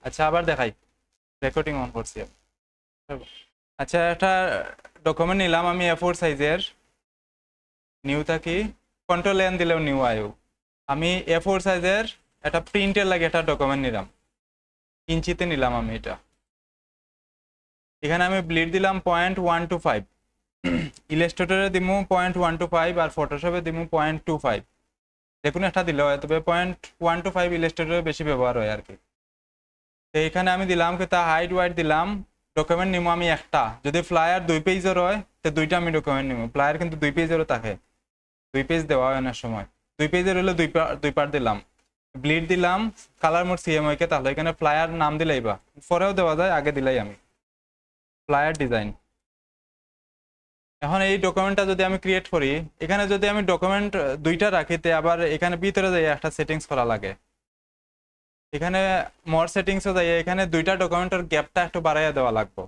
আচ্ছা আবার দেখাই, রেকর্ডিং অন করছি আমি। আচ্ছা একটা ডকুমেন্ট নিলাম আমি A4 সাইজের, নিউ থাকি, কন্ট্রোল এন দিলেও নিউ আয়ু। আমি A4 সাইজের একটা প্রিন্টের লাগে একটা ডকুমেন্ট নিলাম, ইঞ্চিতে নিলাম আমি এটা। এখানে আমি ব্লিড দিলাম 0.125, ইলাস্ট্রেটরে দিমু 0.125 আর ফটোশপে দিমু 0.25, দেখুন একটা দিলে হয়, তবে 0.125 ইলাস্ট্রেটরে বেশি ব্যবহার হয় আর কি। তো এখানে আমি দিলাম কি তা হাইট ওয়াইট দিলাম। ডকুমেন্ট নিমু আমি একটা, যদি ফ্লায়ার 2 পেজের হয় তো দুইটা আমি ডকুমেন্ট নিমু। ফ্লায়ার কিন্তু 2 পেজেরও থাকে, 2 পেজ দেওয়া হয় অনেক সময়। 2 পেজের হলে দুই পার্ট দিলাম, ব্লিড দিলাম, কালার মোড CMYK, তাহলে এখানে ফ্লায়ার নাম দিলাইবা, পরেও দেওয়া যায়, আগে দিলাই আমি ফ্লায়ার ডিজাইন। এখন এই ডকুমেন্টটা যদি আমি ক্রিয়েট করি, এখানে যদি আমি ডকুমেন্ট দুইটা রাখিতে আবার এখানে ভিতরে যাই একটা সেটিংস করা লাগে। এখানে মোর সেটিংসও যাই, এখানে দুইটা ডকুমেন্টের গ্যাপটা একটু বাড়াইয়া দেওয়া লাগবে।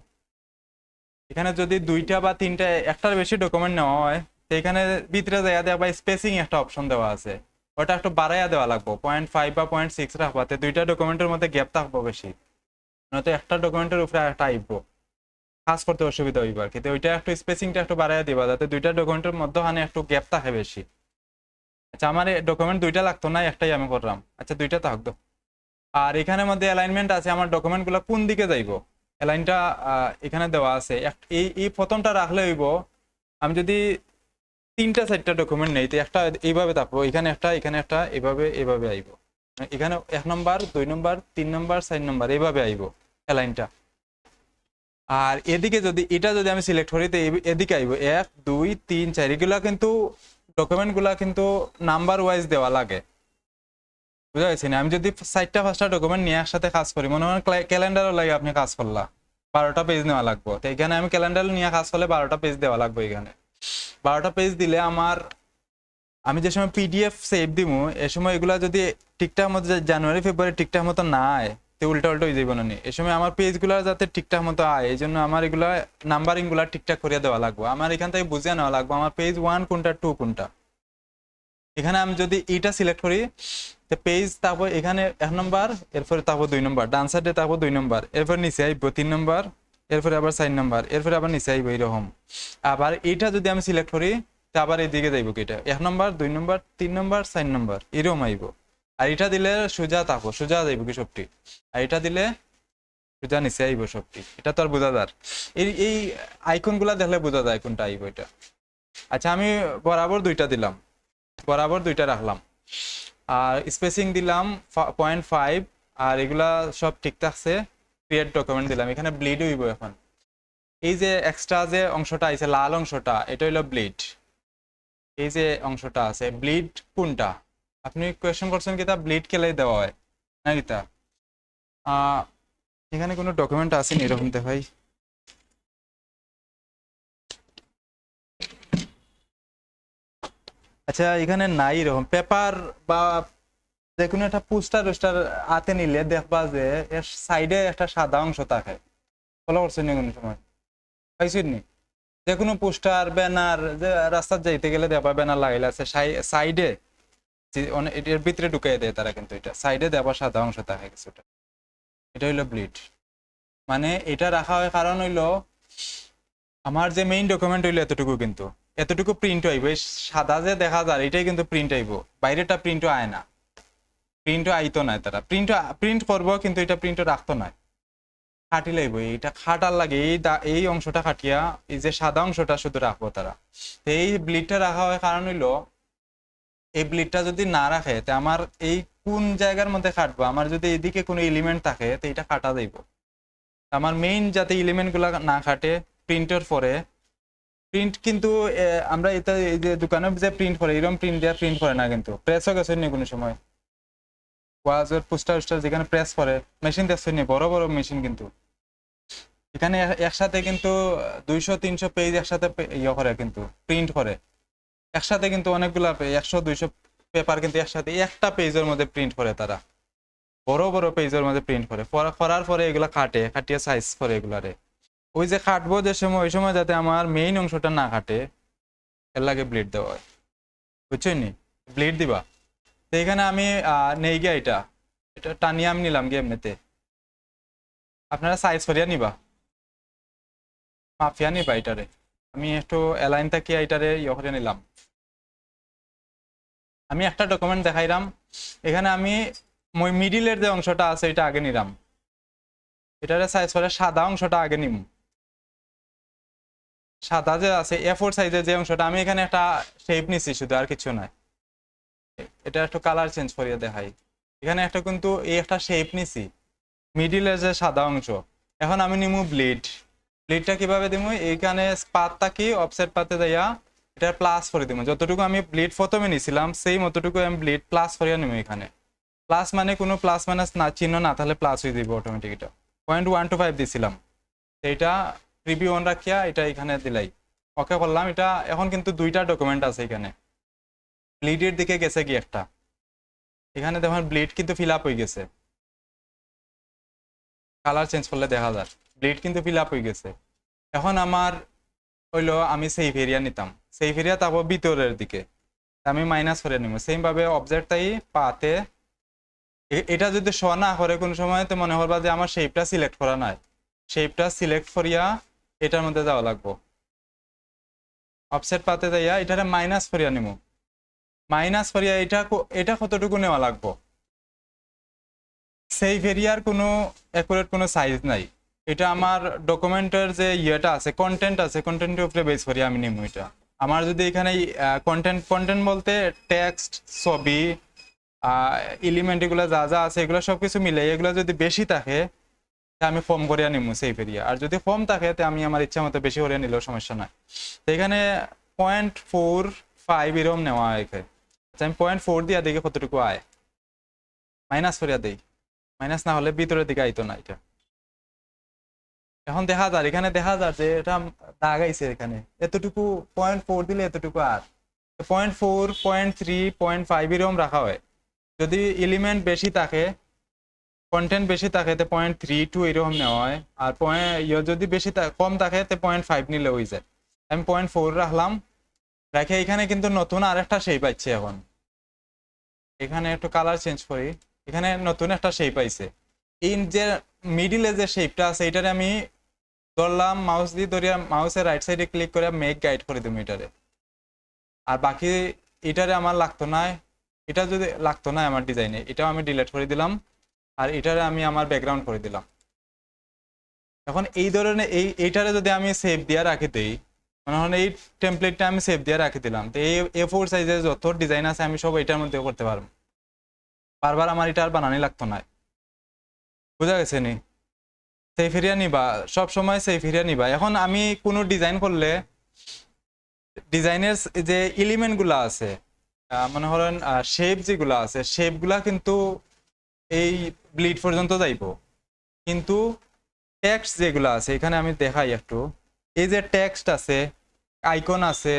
এখানে যদি দুইটা বা তিনটা একটার বেশি ডকুমেন্ট নেওয়া হয়, তো এখানে ভিতরে জায়গা দেওয়া বা স্পেসিং একটা অপশন দেওয়া আছে, ওটা একটু বাড়াইয়া দেওয়া লাগবে, 0.5 বা 0.6 রাখবাতে দুইটা ডকুমেন্টের মধ্যে গ্যাপ থাকবো বেশি, নয়তো একটা ডকুমেন্টের উপরে একটা আইবো, কাজ করতে অসুবিধা হইব আর কি। তো ওইটা একটু স্পেসিংটা একটু বাড়াইয়া দিবা যাতে দুইটা ডকুমেন্টের মধ্যখানে একটু গ্যাপ থাকে বেশি। আচ্ছা আমার ডকুমেন্ট দুইটা লাগতো না, একটাই আমি করলাম, আচ্ছা দুইটা থাকতো। আর এখানের মধ্যে অ্যালাইনমেন্ট আছে, আমার ডকুমেন্টগুলো কোন দিকে যাইব অ্যালাইনটা এখানে দেওয়া আছে। এই এই প্রথমটা রাখলে হইব, আমি যদি তিনটা চারটা ডকুমেন্ট নেই তো একটা এইভাবে থাকবো, এখানে একটা, এখানে একটা, এভাবে এভাবে আইব, এখানে 1 নম্বর 2 নম্বর 3 নম্বর 4 নম্বর এইভাবে আইব অ্যালাইনটা। আর এদিকে যদি এটা যদি আমি সিলেক্ট করি তো এদিকে আইব 1 2 3 4, এগুলা কিন্তু ডকুমেন্টগুলা কিন্তু নাম্বার ওয়াইজ দেওয়া লাগে, বুঝা গেছি না? আমি যদি 4টা 5টা ডকুমেন্ট নিয়ে একসাথে কাজ করি, মনে হয় ক্যালেন্ডারও লাগে, আপনি কাজ করলা 12টা পেজ নেওয়া লাগবে, তো এখানে আমি ক্যালেন্ডার নিয়ে কাজ করলে 12টা পেজ দেওয়া লাগবে। এখানে 12টা পেজ দিলে আমার, আমি যে সময় PDF সেভ দিমু এ সময় এগুলা যদি ঠিকঠাক মতো জানুয়ারি ফেব্রুয়ারি ঠিকঠাক মতো না আয়, তো উল্টা উল্টো হয়ে যাইব না। এই সময় আমার পেজগুলো যাতে ঠিকঠাক মতো আয়, এই জন্য আমার এগুলা নাম্বারিং গুলা ঠিকঠাক করিয়া দেওয়া লাগবে, আমার এখান থেকে বুঝিয়ে নেওয়া লাগবে আমার পেজ 1 কোনটা 2 কোনটা। এখানে আমি যদি এটা সিলেক্ট করি, তো পেজ, তারপর এখানে 1 নম্বর, এরপরে তারপর 2 নম্বর, ডান সাইডে তারপর 2 নম্বর, এরপর নিচে আইব 3 নম্বর, এরপরে আবার 4 নম্বর, এরপরে আবার নিচে আইব এইরকম। আবার এইটা যদি আমি সিলেক্ট করি, তা আবার এইদিকে যাইব কি, এটা 1 নম্বর 2 নম্বর 3 নম্বর 4 নম্বর এরকম আইব। আর এটা দিলে সোজা থাকবো, সোজা যাইব কি সবটি, আর এটা দিলে সোজা নিচে আইব সবটি। এটা তো আর বোঝা যায়, এই এই আইকন গুলা দেখলে বোঝা যায় কোনটা আইব এটা। আচ্ছা আমি বরাবর দুইটা দিলাম, বরাবর দুইটা রাখলাম, আর স্পেসিং দিলাম 0.5, আর এগুলা সব ঠিক থাকছে। ক্রিয়েট ডকুমেন্ট দিলাম, এখানে ব্লিড হইব এখন। এই যে এক্সট্রা যে অংশটা আছে লাল অংশটা, এটা হইলো ব্লিড। এই যে অংশটা আছে ব্লিড কোনটা, আপনি কোয়েশ্চেন করছেন কি তা ব্লিড কেলাই দেওয়া হয় না কি তা? এখানে কোনো ডকুমেন্ট আছে নি এরকম ভাই? আচ্ছা এখানে নাই এরকম পেপার বা যে কোনো একটা পোস্টার টোস্টার হাতে নিলে দেখবা যে এর সাইডে একটা সাদা অংশ থাকে, ফলো করছেন নি কোনো সময়? পাইছেন নি? যে কোনো পোস্টার ব্যানার যে রাস্তার যাইতে গেলে দেখবা ব্যানার লাগাইলে আছে সাইডে, এটার ভিতরে ঢুকাই দেয় তারা, কিন্তু এটা সাইডে দেখবা সাদা অংশ থাকে কিছুটা, এটা হইলো ব্লিড। মানে এটা রাখা হয় কারণ হইলো আমার যে মেইন ডকুমেন্ট হইলো এতটুকু, কিন্তু এতটুকু প্রিন্ট হইব, এই সাদা যে দেখা যায় এটাই কিন্তু প্রিন্ট হইব, বাইরেটা প্রিন্টও আয় না, প্রিন্টও আইতো না, তারা প্রিন্ট করবো কিন্তু এটা প্রিন্টও রাখতো না, খাটি লাগবো, এইটা খাটার লাগে, এই অংশটা খাটিয়া এই যে সাদা অংশটা শুধু রাখবো তারা। তো এই ব্লিডটা রাখা হয় কারণ হইলো এই ব্লিডটা যদি না রাখে তো আমার এই কোন জায়গার মধ্যে কাটবো, আমার যদি এদিকে কোনো এলিমেন্ট থাকে তো এটা কাটা যাইব, আমার মেইন যাতে এলিমেন্ট গুলা না কাটে প্রিন্টের পরে। প্রিন্ট কিন্তু আমরা এটা এই যে দোকানে যে প্রিন্ট করে এরকম প্রিন্ট দেওয়া প্রিন্ট করে না, কিন্তু প্রেসও গেছে নি কোনো সময়, ওয়াজের পোস্টার যেখানে প্রেস করে মেশিন দেখছেন নি, বড় বড় মেশিন, কিন্তু এখানে একসাথে কিন্তু 200 300 পেজ একসাথে ইয়ে করে, কিন্তু প্রিন্ট করে একসাথে, কিন্তু অনেকগুলা 100 200 পেপার কিন্তু একসাথে একটা পেজের মধ্যে প্রিন্ট করে তারা, বড় বড় পেজের মধ্যে প্রিন্ট করে, করার পরে এগুলা কাটিয়ে সাইজ করে এগুলারে। ওই যে কাটবো যে সময় ওই সময় যাতে আমার মেইন অংশটা না কাটে এর লাগে ব্লিড দেওয়া হয়, বুঝছেন নি? ব্লিড দিবা, তো এখানে আমি নেই গিয়া এটা এটা টানিয়ে আমি নিলাম গিয়ে এমনিতে, আপনারা সাইজ করিয়া নিবা, মাফিয়া নিবা এটারে। আমি একটু অ্যালাইন থাকি এটারে ইয়ে করে নিলাম। আমি একটা ডকুমেন্ট দেখাইলাম, এখানে আমি মিডিলের যে অংশটা আছে এটা আগে নিলাম, এটারে সাইজ করে সাদা অংশটা আগে নিম। সাদা যে আছে A4 সাইজের যে অংশটা, আমি এখানে একটা শেপ নিছি শুধু, আর কিছু নাই। এটা একটু কালার চেঞ্জ করিয়ে দেখাই। এখানে একটা কিন্তু এই একটা শেপ নিছি মিডিলের যে সাদা অংশ। এখন আমি নিমু ব্লিড। ব্লিডটা কিভাবে দিমু, এইখানে পাতটা কি অফসেট পাতে দেয়া এটা প্লাস করে দিমু। যতটুকু আমি ব্লিড প্রথমে নিছিলাম সেই মতটুকু আমি ব্লিড প্লাস করিয়া নিমু। এখানে প্লাস মানে কোনো প্লাস মাইনাস না চিহ্ন না তাহলে প্লাস হয়ে দিব অটোমেটিক। এটা 0.125 দিছিলাম, এইটা প্রিভিউ অন রাখিয়া এটা এখানে দিলাই, ওকে করলাম। এটা এখন কিন্তু দুইটা ডকুমেন্ট আছে এখানে। ব্লিডের দিকে গেছে কি একটা, এখানে দেখুন ব্লিড কিন্তু ফিল আপ হয়ে গেছে, কালার চেঞ্জ করলে দেখা যায় ব্লিড কিন্তু ফিল আপ হয়ে গেছে। এখন আমার হইলো আমি সেভ এরিয়া নিতাম, সেভ এরিয়া তারপর ভিতরের দিকে আমি মাইনাস করে নিব। সেম ভাবে অবজেক্টটাই পাতে এটা যদি শো না করে কোনো সময়, তো মনে করবা যে আমার শেপটা সিলেক্ট করা নাই, শেপটা সিলেক্ট করিয়া এটার মধ্যে যাওয়া লাগবো। অফসেট পাতে যাইয়া এটারে মাইনাস করিয়া নিব, মাইনাস করিয়া এটা কতটুকু নেওয়া লাগবো। সেভ এরিয়ার কোনো অ্যাকুরেট কোনো সাইজ নাই, এটা আমার ডকুমেন্টের যে ইয়েটা আছে কন্টেন্ট আছে, কন্টেন্টের উপরে বেস করি আমি নিব। এটা আমার যদি এখানে কন্টেন্ট বলতে টেক্সট, ছবি, এলিমেন্ট এগুলো যা যা আছে এগুলো সব কিছু মিলে এগুলো যদি বেশি থাকে আমি ফর্ম করিয়া নিব সেভ এরিয়া। আর যদি ফর্ম থাকে তো আমি আমার ইচ্ছা মতো বেশি করিয়া নিলেও সমস্যা নাই। তো এখানে 0.45 এরকম নেওয়া হয় এখানে। আচ্ছা আমি 0.4 দিয়া দেখি কতটুকু আয়, মাইনাস করিয়া দেই, মাইনাস না হলে ভিতরের দিকে আইতো না এটা। এখন দেখা যায় এখানে দেখা যায় যে এটা দাগ আইছে এখানে, এতটুকু 0.4 দিলে এতটুকু। আর 0.4, 0.3, 0.5 এরকম রাখা হয়। যদি এলিমেন্ট বেশি থাকে, কন্টেন্ট বেশি থাকে তো 0.32 এরকম নেওয়া হয়। আর যদি বেশি কম থাকে তো 0.5 নিলে হয়ে যায়। আমি 0.4 রাখলাম, রেখে এখানে কিন্তু নতুন আরেকটা শেপ পাইছে। এখন এখানে একটু কালার চেঞ্জ করি, এখানে নতুন একটা শেপ পাইছে। এই যে মিডিলে যে শেপটা আছে এটারে আমি ধরলাম, মাউস দিয়ে ধরিয়া মাউসের রাইট সাইডে ক্লিক করে মেক গাইড করে দেবো এটারে। আর বাকি এটারে আমার লাগতো না, এটা যদি লাগতো না আমার ডিজাইনে, এটাও আমি ডিলিট করে দিলাম। আর এটারে আমি আমার ব্যাকগ্রাউন্ড করে দিলাম। এখন এই ধরনের এইটারে যদি আমি সেভ দিয়ে রাখি দিই, মনে হয় এই টেমপ্লেটটা আমি সেভ দিয়ে রাখি দিলাম, তো এই A4 সাইজের যত ডিজাইন আছে আমি সব এটার মধ্যে করতে পারবো, বারবার আমার এটা আর বানানি লাগতো না। বুঝা গেছে নি? সেভ এরিয়া নিবা, সব সময় সেভ এরিয়া নিবা। এখন আমি কোনো ডিজাইন করলে ডিজাইনের যে এলিমেন্টগুলো আছে, মনে করেন শেপ যেগুলো আছে শেপগুলা কিন্তু এই ব্লিড পর্যন্ত যাইব, কিন্তু টেক্সট যেগুলো আছে এখানে আমি দেখাই একটু। এই যে টেক্সট আছে, আইকন আছে,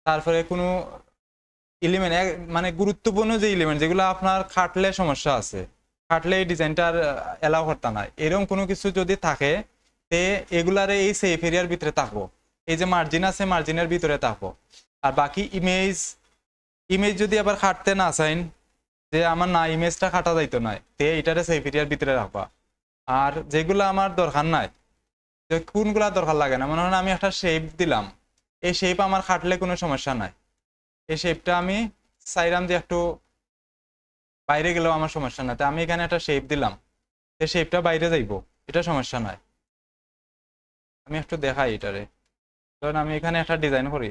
তারপরে কোনো এলিমেন্ট মানে গুরুত্বপূর্ণ যে এলিমেন্ট যেগুলো আপনার খাটলে সমস্যা আছে, খাটলে এই ডিজাইনটার এলাও করতে না, এরকম কোনো কিছু যদি থাকে তে এগুলারে এই সেফ এরিয়ার ভিতরে থাকবো। এই যে মার্জিন আছে মার্জিনের ভিতরে থাকবো। আর বাকি ইমেজ যদি আবার খাটতে না চাইন, যে আমার না ইমেজটা খাটা যাইতো না, তে এটারে সেফ এরিয়ার ভিতরে রাখবা। আর যেগুলো আমার দরকার নাই, যে কোনগুলা দরকার লাগে না, মনে হয় আমি একটা শেপ দিলাম, এই শেপ আমার খাটলে কোনো সমস্যা নাই, এই শেপটা আমি চাইলাম যে একটু বাইরে গেলেও আমার সমস্যা নাই, তো আমি এখানে একটা শেপ দিলাম, এই শেপটা বাইরে যাইবো, এটা সমস্যা নাই। আমি একটু দেখাই এটারে, ধরেন আমি এখানে একটা ডিজাইন করি,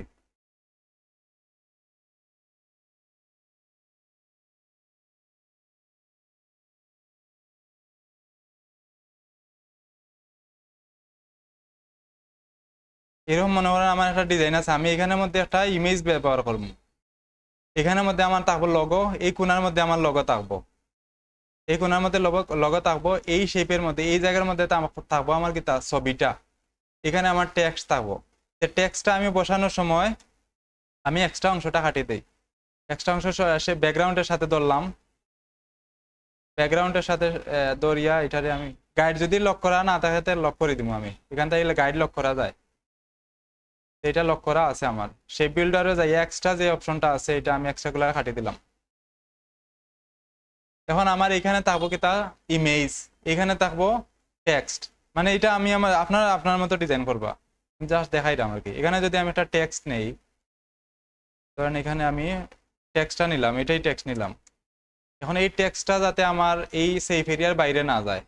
এরকম মনে করেন আমার একটা ডিজাইন আছে, আমি এখানের মধ্যে একটা ইমেজ ব্যবহার করবো। এখানের মধ্যে আমার থাকবো লগো, এই কোণার মধ্যে আমার লগো থাকবো, এই কোণার মধ্যে লগো থাকবো, এই শেপের মধ্যে এই জায়গার মধ্যে থাকবো আমার কি ছবিটা, এখানে আমার টেক্সট থাকবো। টেক্সটটা আমি বসানোর সময় আমি এক্সট্রা অংশটা কাটিয়ে দিই, এক্সট্রা অংশ সে ব্যাকগ্রাউন্ডের সাথে ধরলাম, ব্যাকগ্রাউন্ডের সাথে ধরিয়া এটারে আমি গাইড যদি লক করা না থাকে লক করে দিব। আমি এখান থেকে গাইড লক করা যায়, এটা লক করা আছে আমার। শেপ বিল্ডারে যাই এক্সট্রা যে অপশনটা আছে এটা আমি এক্সট্রা গুলো কাটিয়ে দিলাম। এখন আমার এখানে থাকবো কি তা ইমেজ, এখানে থাকবো টেক্সট, মানে এটা আমি আমার আপনার আপনার মতো ডিজাইন করবা, জাস্ট দেখাইলাম আর কি। এখানে যদি আমি একটা টেক্সট নেই, ধরেন এখানে আমি টেক্সটটা নিলাম, এটাই টেক্সট নিলাম। এখন এই টেক্সটটা যাতে আমার এই সেফ এরিয়ার বাইরে না যায়,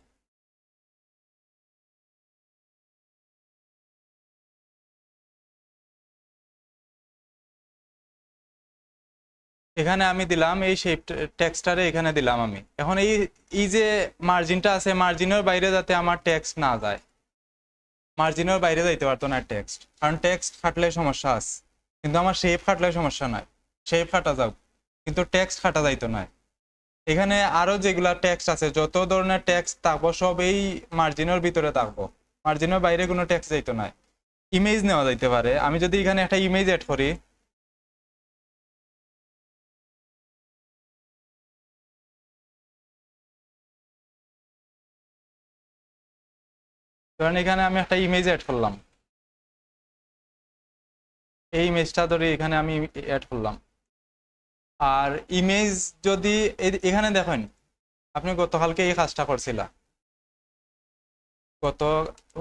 এখানে আমি দিলাম এই শেপ টেক্সটারে, এখানে দিলাম আমি। এখন এই এই যে মার্জিনটা আছে, মার্জিনের বাইরে যাতে আমার টেক্সট না যায়, মার্জিনের বাইরে যাইতে পারতো না টেক্সট, কারণ টেক্সট খাটলে সমস্যা আছে। কিন্তু আমার শেপ খাটলে সমস্যা নাই, শেপ খাটা যাও, কিন্তু টেক্সট খাটা যাইতো না। এখানে আরো যেগুলা টেক্সট আছে, যত ধরনের টেক্সট থাকবো সব এই মার্জিনের ভিতরে থাকবো, মার্জিনের বাইরে কোনো টেক্সট যাইতো না। ইমেজ নেওয়া যাইতে পারে, আমি যদি এখানে একটা ইমেজ এড করি, ধরেন এখানে আমি একটা ইমেজ এড করলাম, এই ইমেজটা ধরে এখানে আমি অ্যাড করলাম। আর ইমেজ যদি এখানে দেখেন, আপনি গতকালকে এই কাজটা করছিলা, গত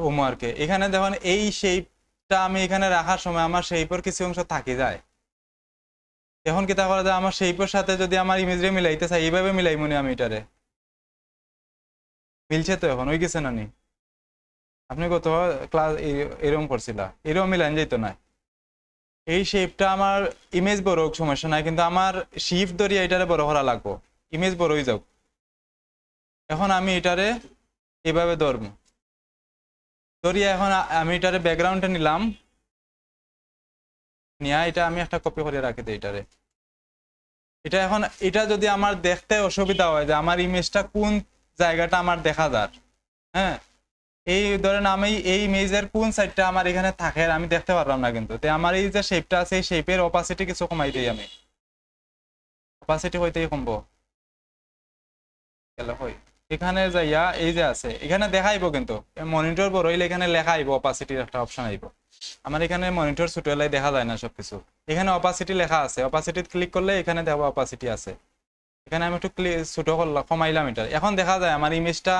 হোমওয়ার্কে, এখানে দেখুন এই শেপটা আমি এখানে রাখার সময় আমার শেপের কিছু অংশ থাকি যায়। এখন কি তা করা যায়, আমার শেপের সাথে যদি আমার ইমেজরে মিলাইতে চাই, এইভাবে মিলাই মনে আমি এটারে, মিলছে তো এখন ওই গেছে না নি? আপনি গত ক্লাস এরকম করছিলা, এরকম মিলান যেত না। এই শেপটা আমার ইমেজ বড় হোক সমস্যা নাই, কিন্তু আমার শিফট ধরিয়ে এটারে বড় করা লাগবো, ইমেজ বড় হয়ে যাক। এখন আমি এটারে এভাবে ধরবো, ধরিয়ে এখন আমি এটারে ব্যাকগ্রাউন্ডে নিলাম, নিয়ে এটা আমি একটা কপি করে রাখি দিই এটারে। এটা এখন এটা যদি আমার দেখতে অসুবিধা হয় যে আমার ইমেজটা কোন জায়গাটা আমার দেখা যার, হ্যাঁ, এই ধরেন আমি এই ইমেজের কোন সাইডটা আমার এখানে থাকে আমি দেখতে পারলাম না, কিন্তু তো আমার এই যে শেপটা আছে এই শেপের অপাসিটি কিছু কমাই দিই আমি, অপাসিটি হইতেই কমবো গেল হই। এখানে যাইয়া এই যে আছে এখানে দেখাইবো, কিন্তু মনিটর বড় হইলে এখানে লেখা আইবো, অপাসিটির একটা অপশন আইবো। আমার এখানে মনিটর ছোট হলে দেখা যায় না সবকিছু, এখানে অপাসিটি লেখা আছে, অপাসিটি ক্লিক করলে এখানে দেখো অপাসিটি আছে। এখানে আমি একটু ছোট করলাম, কমাইলাম এটা, এখন দেখা যায় আমার ইমেজটা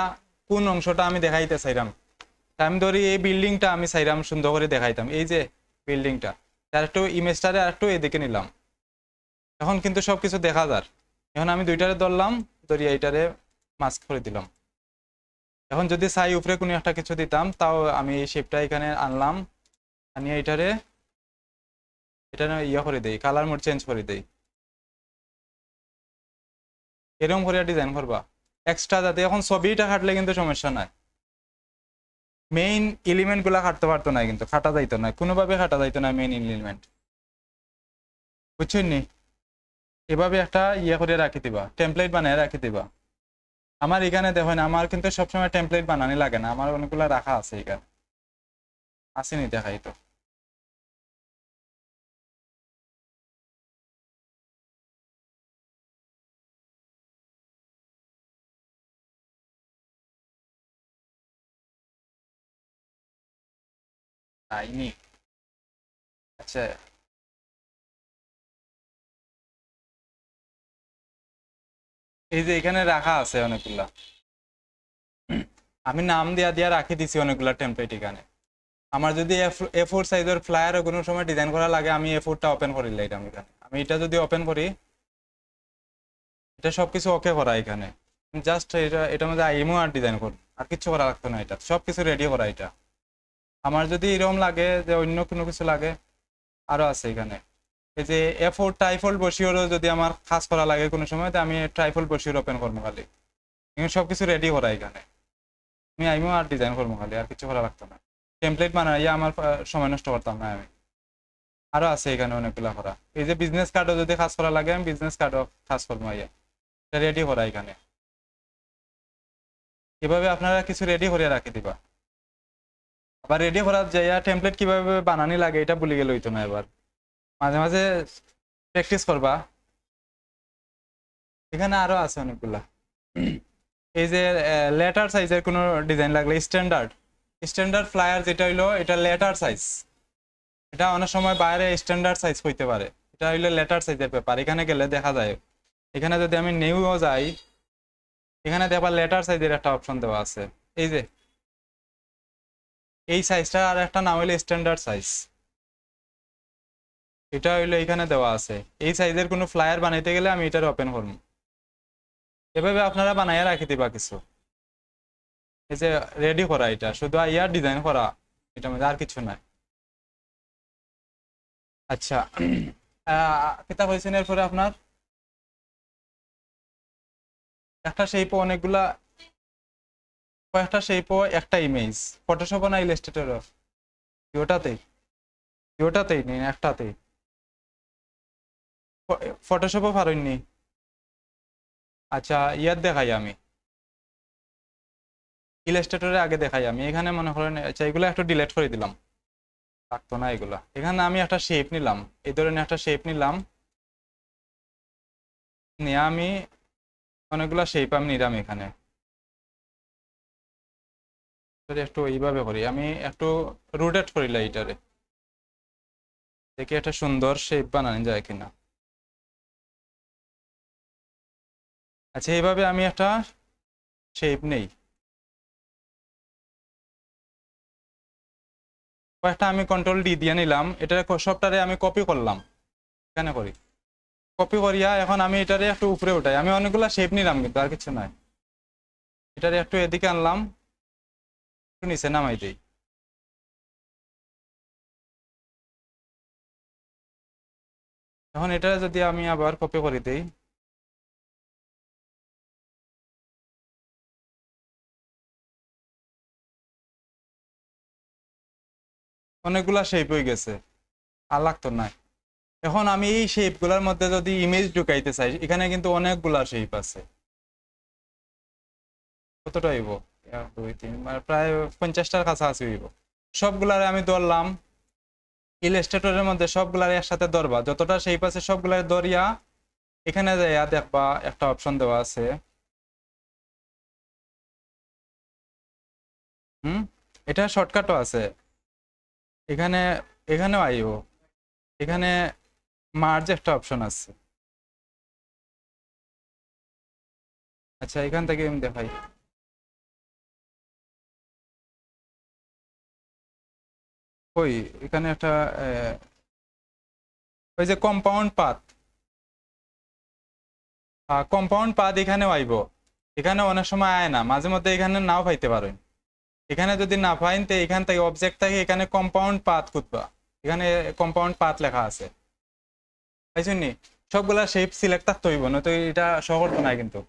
কোন অংশটা আমি দেখাইতে চাইলাম। আমি ধরি এই বিল্ডিংটা আমি চাইলাম সুন্দর করে দেখাইতাম, এই যে বিল্ডিংটা, তার একটু ইমেজটারে আর একটু এদিকে নিলাম, এখন কিন্তু সবকিছু দেখা যার। এখন আমি দুইটারে ধরলাম, ধরি এইটারে মাস্ক করে দিলাম। এখন যদি চাই উপরে কোনো একটা কিছু দিতাম, তাও আমি এই শেপটা এখানে আনলাম, আনিয়ে এটারে এটা ইয়া করে দেই, কালার মোড চেঞ্জ করে দেই, এরকম করে ডিজাইন করবা এক্সট্রা, যাতে এখন ছবিটা খাটলে কিন্তু সমস্যা নাই। মেইন এলিমেন্ট গুলা খাটতে পারতো না, কিন্তু খাটা যাইতো না, কোনোভাবে খাটা যাইতো না মেইন এলিমেন্ট, বুঝছেন নি? এভাবে একটা ইয়ে করে রাখি দিবা, টেমপ্লেট বানিয়ে রাখি দিবা। আমার এখানে দেখেন আমার কিন্তু সবসময় টেমপ্লেট বানানি লাগে না, আমার অনেকগুলো রাখা আছে এখানে, আসেনি দেখাই তো। আইনি, আচ্ছা, এই যে এখানে রাখা আছে অনেকগুলা, আমি নাম দিয়া দিয়া রাখি দিছি অনেকগুলা টেমপ্লেট এখানে। আমার যদি এ4 সাইজের ফ্লায়ার কোনো সময় ডিজাইন করা লাগে, আমি এ4টা ওপেন করি লাইটাম এখানে, আমি এটা যদি ওপেন করি, এটা সবকিছু ওকে করা এখানে, জাস্ট এটা এটার মধ্যে আইমো আর ডিজাইন করব, আর কিছু করা লাগতো না, এটা সবকিছু রেডি করা এটা। আমার যদি এরকম লাগে যে অন্য কোনো কিছু লাগে, আরো আছে এখানে, এই যে এ4 ট্রাইফোল্ড বসিওরও যদি আমার কাজ করা লাগে কোনো সময়, তো আমি ট্রাইফোল্ড বসিওর ওপেন করবো খালি, এখানে সবকিছু রেডি করা এখানে, আমি আইমো আর ডিজাইন করবো খালি, আর কিছু করা লাগতো না। টেমপ্লেট বানাইয়া আমার সময় নষ্ট করতাম না আমি। আরো আছে এখানে অনেকগুলা করা, এই যে বিজনেস কার্ডও যদি কাজ করা লাগে আমি বিজনেস কার্ডও কাজ করবো, ইয়া রেডি করা এখানে। এভাবে আপনারা কিছু রেডি করে রাখি দিবা। আবার রেডি করার যাইয়া টেমপ্লেট কিভাবে বানানি লাগে এটা ভুলে গেলে হইতো না, এবার মাঝে মাঝে প্র্যাকটিস করবা। এখানে আরো আছে অনেকগুলা, এই যে লেটার সাইজের কোনো ডিজাইন লাগলে স্ট্যান্ডার্ড, স্ট্যান্ডার্ড ফ্লায়ার যেটা হইলো এটা লেটার সাইজ, এটা অনেক সময় বাইরে স্ট্যান্ডার্ড সাইজ হইতে পারে, এটা হইলো লেটার সাইজের পেপার, এখানে গেলে দেখা যায়। এখানে যদি আমি নিউও যাই, এখানে দেখবা লেটার সাইজের একটা অপশন দেওয়া আছে, এই যে এই সাইজটা আর একটা নাম হইলো স্ট্যান্ডার্ড সাইজ, এটা হইলো এখানে দেওয়া আছে। এই সাইজের কোনো ফ্লায়ার বানাইতে গেলে আমি এটার ওপেন করব। এভাবে আপনারা বানাইয়া রাখি দিবা কিছু, এই যে রেডি করা, এটা শুধু ইয়ার ডিজাইন করা, এটার মধ্যে আর কিছু নাই। আচ্ছা, কিতাব হয়েছেন এরপরে আপনার একটা শেপ, অনেকগুলা, কয়েকটা শেপ, একটা ইমেজ, ফটোশপ না ইলাস্ট্রেটর, ওটাতেই, ওটাতেই নেই একটাতেই, ফটোশপও পারেননি। আচ্ছা, ইয়ার দেখাই আমি, ইলাস্ট্রেটরে আগে দেখাই আমি। এখানে মনে করেন, আচ্ছা এগুলো একটু ডিলিট করে দিলাম, থাকতো না এগুলা। এখানে আমি একটা শেপ নিলাম, এই ধরনের একটা শেপ নিলাম, নিয়ে আমি অনেকগুলা শেপ আমি নিলাম এখানে। যদি একটু এইভাবে করি, আমি একটু রোটেট করিলা এটারে, দেখি একটা সুন্দর শেপ বানানো যায় কিনা। আচ্ছা, এইভাবে আমি একটা শেপ নেই, কয়েকটা আমি কন্ট্রোল ডি দিয়ে নিলাম, এটা সবটারে আমি কপি করলাম, এখানে করি, কপি করিয়া এখন আমি এটারে একটু উপরে উঠাই। আমি অনেকগুলা শেপ নিলাম কিন্তু আর কিছু নাই, এটারে একটু এদিকে আনলাম, একটু নিচে নামাই দিই। এখন এটা যদি আমি আবার কপি করে দিই, অনেকগুলা শেপ হয়ে গেছে, আর লাগতো না। এখন আমি এই শেপ গুলার মধ্যে যদি ইমেজ ঢুকাইতে চাই, এখানে কিন্তু অনেকগুলা শেপ আছে। কতটা হইব? 1 2 3, মানে প্রায় 50টার কাছাকাছি হইব। সবগুলারে আমি ধরলাম, ইলাস্ট্রেটরের মধ্যে সবগুলারে একসাথে ধরবা, যতটা শেপ আছে সবগুলারে ধরিয়া এখানে যাইয়া দেখবা একটা অপশন দেওয়া আছে, হুম, এটা শর্টকাটও আছে এখানে, এখানেও আইও, এখানে মার্জ একটা অপশন আছে। আচ্ছা, এখান থেকে আমি দেখাই, ওই এখানে একটা ওই যে কম্পাউন্ড পাথ, কম্পাউন্ড পাথ এখানেও আইব। এখানে অনেক সময় আয় না, মাঝে মধ্যে এখানে নাও পাইতে পারেন। এখানে যদি না পাইন তো এখান থেকে অবজেক্ট থেকে এখানে কম্পাউন্ড পাথ খুঁজবা, এখানে কম্পাউন্ড পাথ লেখা আছে, বুঝছেন নি? সবগুলা শেপ সিলেক্ট থাকতে হইব না তো এটা সহজ নাই কিন্তু।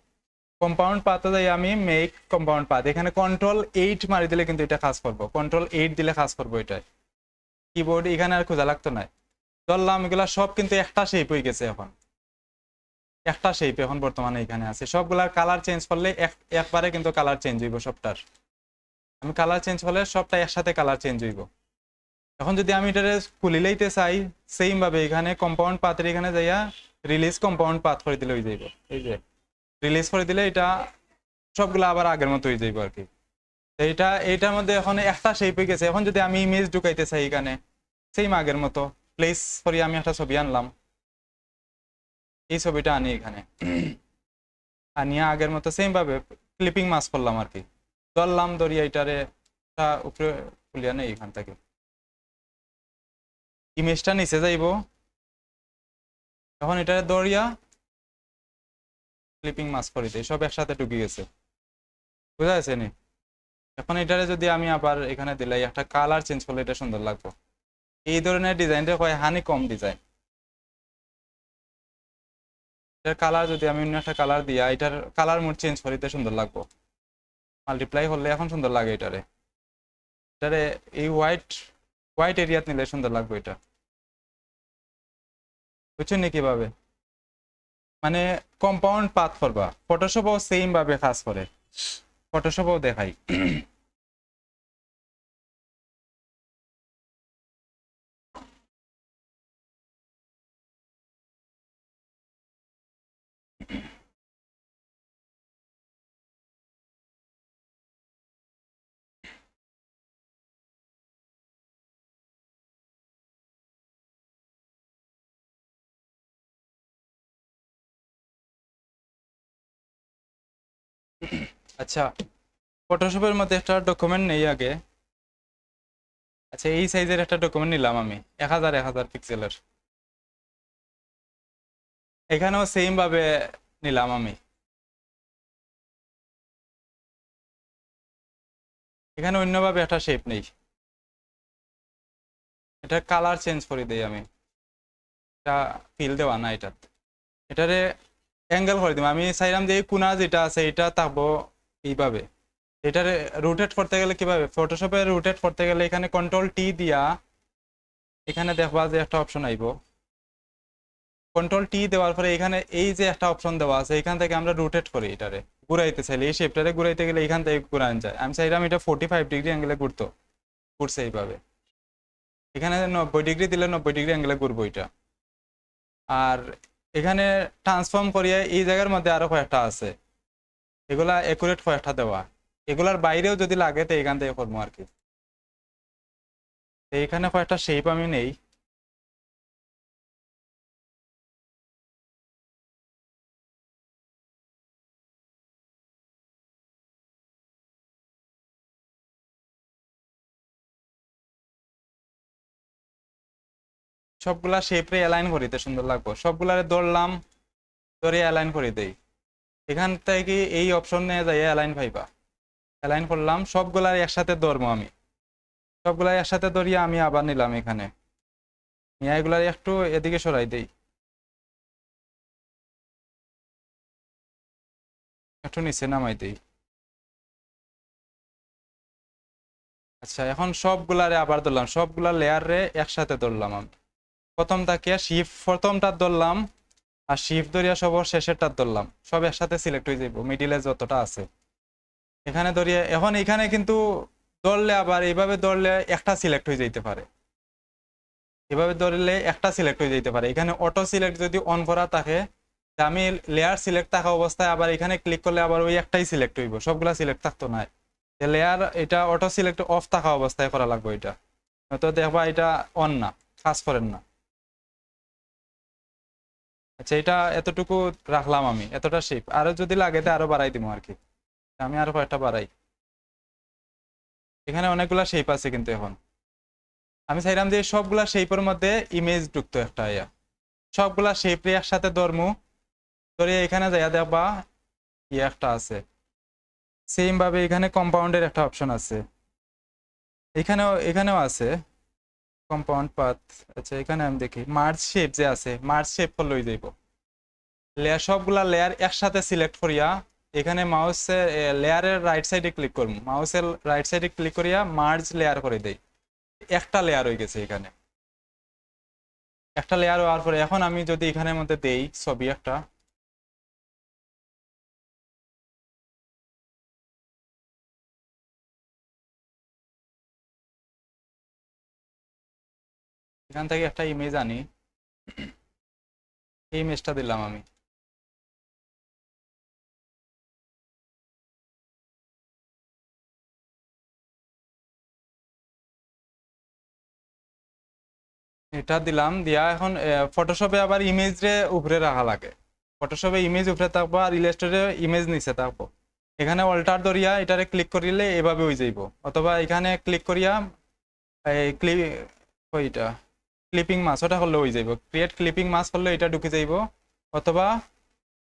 কম্পাউন্ড পাথে যাই আমি মেক কম্পাউন্ড পাথ, এখানে কন্ট্রোল 8 মারি দিলে কিন্তু এটা কাজ করবো, কন্ট্রোল 8 দিলে কাজ করবো এটা। কিবোর্ড এখানে আর খোঁজা লাগতো না। ধরলাম এগুলা সব কিন্তু একটা শেপ হয়ে গেছে, এখন একটা শেপ এখন বর্তমানে এখানে আছে। সবগুলার কালার চেঞ্জ করলে একবারে কিন্তু কালার চেঞ্জ হইব সবটার। আমি কালার চেঞ্জ করলে সবটা একসাথে কালার চেঞ্জ হইব। এখন যদি আমি এটা খুলি লইতে চাই, সেম ভাবে এখানে কম্পাউন্ড পাথের এখানে যাইয়া রিলিজ কম্পাউন্ড পাথ করে দিলে হয়ে যাইব। এই যে রিলিজ করে দিলে এটা সবগুলো আবার আগের মতো হয়ে যাইব আর কি। এইটা এইটার মধ্যে এখন একটা শেপ হয়ে গেছে। এখন যদি আমি ইমেজ ঢুকাইতে চাই এখানে, সেম আগের মতো প্লেস করি, আমি একটা ছবি আনলাম, এই ছবিটা আনি এখানে, আনিয়া আগের মতো সেম ভাবে ক্লিপিং মাস করলাম আর কি। ধরলাম, ধরিয়া এটারে উপরে খুলিয়া নেই, এখান থেকে ইমেজটা নিচে যাইব। এখন এটারে ধরিয়া ক্লিপিং মাস করে দিই, সব একসাথে ঢুকে গেছে, বুঝা যাচ্ছে নি? এখন এটারে যদি আমি আবার এখানে দিলাই একটা কালার চেঞ্জ করলে এটা সুন্দর লাগবে। এই ধরনের ডিজাইনটা হয় হানি কম ডিজাইন। এটার কালার যদি আমি অন্য একটা কালার দিয়া এটার কালার মোড চেঞ্জ করি, এটা সুন্দর লাগবে। মাল্টিপ্লাই হলে এখন সুন্দর লাগে এটারে, এটারে এই হোয়াইট হোয়াইট এরিয়াত নিলে সুন্দর লাগবে এটা, বুঝছেন নি কিভাবে? মানে কম্পাউন্ড পাথ করবা, ফটোশপও সেম ভাবে কাজ করে, ফটোশপও দেখাই। আচ্ছা, ফটোশপের মধ্যে একটা ডকুমেন্ট নেই আগে, আচ্ছা, এই সাইজের একটা ডকুমেন্ট নিলাম আমি 1000 পিক্সেলের। এখানেও সেম ভাবে নিলাম আমি। এখানে অন্যভাবে একটা শেপ নেই, এটা কালার চেঞ্জ করে দেই আমি, এটা ফিল দেওয়া না এটা। এটারে অ্যাঙ্গেল করে দিব আমি, চাইলাম যে এই কোনা যেটা আছে এটা থাকবো এইভাবে। এটারে রোটেট করতে গেলে কিভাবে, ফটোশপে রোটেট করতে গেলে এখানে কন্ট্রোল টি দিয়া এখানে দেখবা যে একটা অপশন আইব, কন্ট্রোল টি দেওয়ার পরে এখানে এই যে একটা অপশন দেওয়া আছে এখান থেকে আমরা রোটেট করি, এটারে ঘুরাইতে চাইলে এই শেপটারে ঘুরাইতে গেলে এখান থেকে ঘুরানো যায়। আমি চাইলাম এটা 45 ডিগ্রি অ্যাঙ্গেলে ঘুরছে এইভাবে। এখানে 90 ডিগ্রি দিলে 90 ডিগ্রি অ্যাঙ্গেলে ঘুরবো এটা। আর এখানে ট্রান্সফর্ম করিয়ে এই জায়গার মধ্যে আরো কয়েকটা আছে, এগুলা একুরেট কয়েকটা দেওয়া, এগুলার বাইরেও যদি লাগে তো এখান থেকে করবো আর কি। তো এখানে কয়েকটা শেপ আমি নেই, সবগুলা শেপ রে অ্যালাইন করিতে সুন্দর লাগবো, সবগুলারে ধরলাম, ধরে অ্যালাইন করে দেই। এখান থেকে এই অপশন নিয়ে যাই অ্যালাইন পাইবা, অ্যালাইন করলাম, সবগুলার একসাথে ধরবো আমি, সবগুলা একসাথে ধরিয়ে আমি আবার নিলাম এখানে নিয়ে এগুলার একটু এদিকে সরাই দেই, একটু নিচে নামাই দেই। আচ্ছা, এখন সবগুলারে আবার ধরলাম, সবগুলা লেয়ারে একসাথে ধরলাম আমি, প্রথম তাকে শিফট প্রথমটা ধরলাম, আর শিফট ধরিয়া সব শেষেরটা ধরলাম, সব একসাথে সিলেক্ট হয়ে যাবো মিডিলে যতটা আছে এখানে ধরিয়ে। এখন এখানে কিন্তু ধরলে আবার এইভাবে ধরলে একটা সিলেক্ট হয়ে যেতে পারে, এভাবে ধরলে একটা সিলেক্ট হয়ে যেতে পারে। এখানে অটো সিলেক্ট যদি অন করা থাকে, তা আমি লেয়ার সিলেক্ট থাকা অবস্থায় আবার এখানে ক্লিক করলে আবার ওই একটাই সিলেক্ট হইব, সবগুলা সিলেক্ট থাকতো না। লেয়ার এটা অটো সিলেক্ট অফ থাকা অবস্থায় করা লাগবে এটা, তো দেখবা এটা অন না, কাজ করেন না। আচ্ছা, এটা এতটুকু রাখলাম আমি, এতটা শেপ, আরো যদি লাগে তো আরো বাড়াই দিব আর কি, আমি আরো কয়েকটা বাড়াই। এখানে অনেকগুলা শেপ আছে কিন্তু এখন আমি চাইলাম যে সবগুলা শেপের মধ্যে ইমেজ ঢুকতো একটা ইয়া, সবগুলা শেপ একসাথে ধরমু, ধরে এখানে যাইয়া দেখবা ইয়ে একটা আছে, সেম ভাবে এখানে কম্পাউন্ডের একটা অপশন আছে, এখানেও আছে কম্পাউন্ড পাথ। আচ্ছা, এখানে আমি দেখি মার্জ শেপ যে আছে, মার্জ শেপ লই যাইব, লেয়ার সবগুলা লেয়ার একসাথে সিলেক্ট করিয়া এখানে মাউসের লেয়ারের রাইট সাইডে ক্লিক করব, মাউসের রাইট সাইডে ক্লিক করিয়া মার্জ লেয়ার করে দেই, একটা লেয়ার হয়ে গেছে এখানে, একটা লেয়ার হওয়ার পরে এখন আমি যদি এখানের মধ্যে দেই ছবি একটা, এখান থেকে একটা ইমেজ আনি, এই ইমেজটা দিলাম আমি। এটা দিলাম দিয়া এখন ফটোশপে আবার ইমেজ রে উপরে রাখা লাগে, ফটোশপে ইমেজ উপরে থাকবো আর ইলাস্ট্রেটরে ইমেজ নিচে থাকবো। এখানে অল্টার ধরিয়া এটারে ক্লিক করিলে এভাবে হয়ে যাইব, অথবা এখানে ক্লিক করিয়া এই ওইটা ক্লিপিং মাস ওটা করলে হয়ে যাইব, ক্রিয়েট ক্লিপিং মাস করলে এটা ঢুকে যাইব, অথবা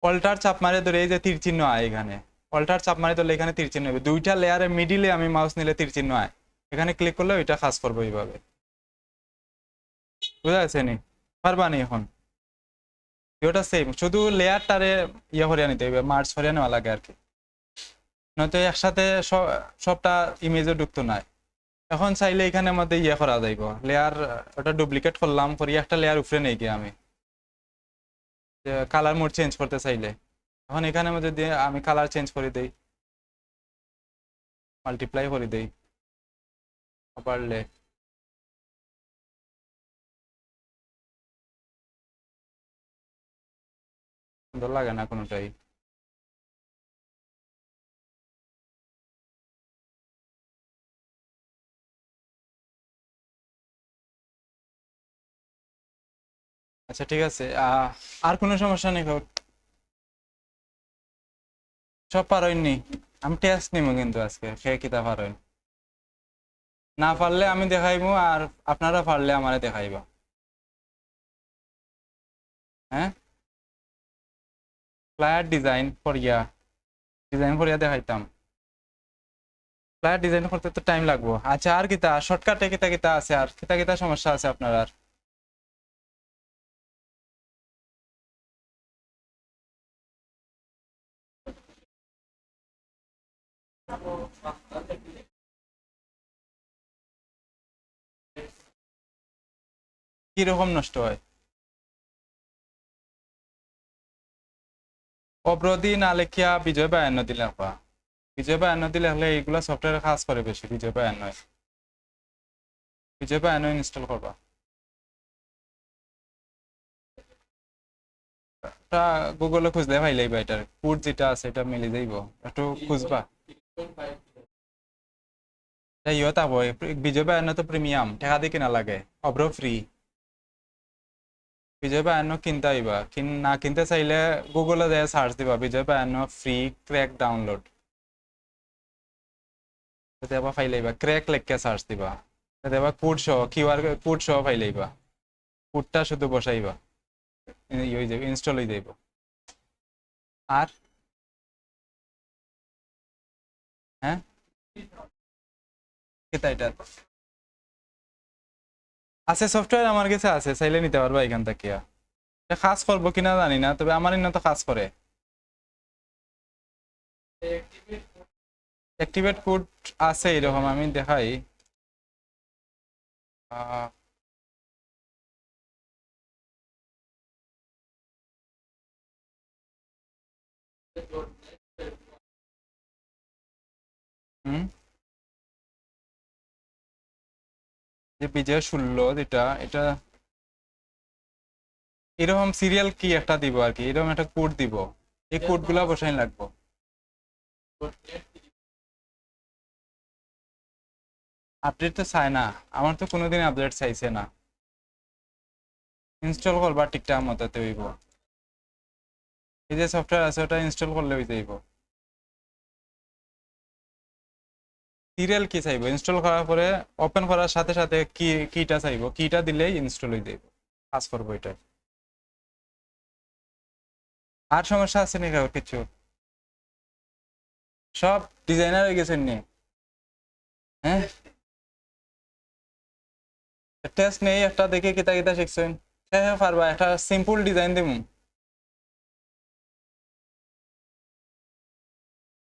অল্টার চাপ মারে ধরে এই যে তীর চিহ্ন আয়, এখানে অল্টার চাপ মারে ধরলে এখানে তীর চিহ্ন হবে, দুইটা লেয়ারের মিডিলে আমি মাউস নিলে তীর চিহ্ন আয়, এখানে ক্লিক করলে ওইটা কাজ করবো এইভাবে। বুঝা যাচ্ছে নি, পারবা নি এখন? ওটা সেম, শুধু লেয়ারটারে ইয়ে হরিয়া নিতে হবে, মার্চ হরিয়া নেওয়া লাগে আর কি, নয়তো একসাথে সবটা ইমেজে ঢুকতো না। এখন চাইলে এখানে মধ্যে ইয়ে করা যাইব, লেয়ার ওটা ডুপ্লিকেট করলাম, করি একটা লেয়ার উপরে নেই গিয়ে আমি কালার মোড চেঞ্জ করতে চাইলে, এখন এখানে মধ্যে দিয়ে আমি কালার চেঞ্জ করে দেই, মাল্টিপ্লাই করে দেই, পারলে সুন্দর লাগে না কোনোটাই। আচ্ছা, ঠিক আছে, আর কোনো সমস্যা নেই হোক, সব পারোইনি, আমি টেস্ট নিবো কিন্তু আজকে খেয়ে কিতা পারোই। না পারলে আমি দেখাইবো, আর আপনারা পারলে আমারে দেখাইবা। হ্যাঁ, ফ্লায়ার ডিজাইন করিয়া দেখাইতাম। ফ্লায়ার ডিজাইন করতে তো টাইম লাগবো। আচ্ছা, আর কিতা শর্টকাটে কিতা কিতা আছে, আর কিতা কিতা সমস্যা আছে আপনার আর? কিরকম নষ্ট হয়? অব্রদি না লেখিয়া বিজয় বায়ান্ন দিলে আপা, বিজয় বায়ান্ন দিলে হলে এইগুলা সফটওয়্যার কাজ করে বেশি। বিজয় বায়ান্ন ইনস্টল করবা। তা গুগলে খুঁজলে পাইলেইবা, এটার কোড যেটা আছে এটা মিলে যাইব, একটু খুঁজবা। ইয়ে তাবো, বিজয় বায়ান্ন তো প্রিমিয়াম, টাকা দিয়ে কিনা লাগে, অব্র ফ্রি। বিজয় বায়ান্ন কিনতে হইবা, না কিনতে চাইলে গুগলে যায় সার্চ দিবা বিজয় বায়ান্ন ফ্রি ক্র্যাক ডাউনলোড, আবার ফাইলাইবা ক্র্যাক লেখকে সার্চ দিবা, আবার কোড সহ কিউআর কোড সহ ফাইলাইবা, কোডটা শুধু বসাইবা, হয়ে যাবে, ইনস্টল হয়ে যাইব। আর হ্যাঁ, কেতা এটা আছে সফটওয়্যার আমার কাছে আছে, চাইলে নিতে পারবা এখান থেকে। এটা কাজ করবো কিনা জানি না, তবে আমার ইন্ন তো কাজ করে। অ্যাক্টিভেট কোড আছে এরকম, আমি দেখাই। আহ, হুম, যে বিজয় 16 যেটা, এটা এরকম সিরিয়াল কি একটা দিব আর কি, এরকম একটা কোড দিব, এই কোড গুলা বসাই লাগবো। আপডেট তো চায় না, আমার তো কোনোদিন আপডেট চাইছে না। ইনস্টল করবা ঠিকঠাক মতো হইব, এই যে সফটওয়্যার আছে ওটা ইনস্টল করলে হয়ে যাইব। সিরিয়াল কি চাইবো, ইনস্টল করার পরে ওপেন করার সাথে সাথে কিটা চাইবো, কিটা দিলেই ইনস্টল হয়ে যাইব, কাজ করবো এটা। আর সমস্যা আছে নাকি আর কিছু? সব ডিজাইনার হয়ে গেছেন নি? হ্যাঁ, টেস্ট নেই একটা দেখে কিতা কিতা শিখছেন। হ্যাঁ হ্যাঁ পারবা, একটা সিম্পল ডিজাইন দিমু,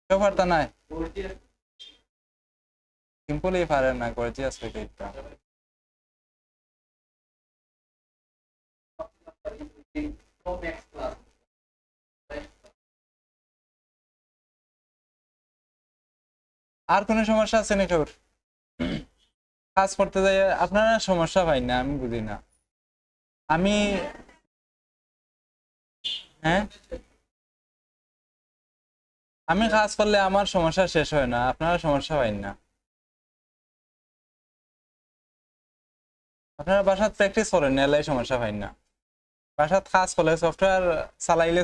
কেউ পারতা নাই। সিম্পলই পারে না, গর্জিয়াস হইতে একটা। আর কোনো সমস্যা আছে নাকি ওর? কাজ করতে যাই আপনারা সমস্যা পাই না, আমি বুঝি না। আমি হ্যাঁ, আমি কাজ করলে আমার সমস্যা শেষ হয় না, আপনারা সমস্যা পাই না। আপনারা বাসাত প্র্যাকটিস করেন না, এলাই সমস্যা পাই না। বাসাত কাজ করলে সফটওয়্যার চালাইলে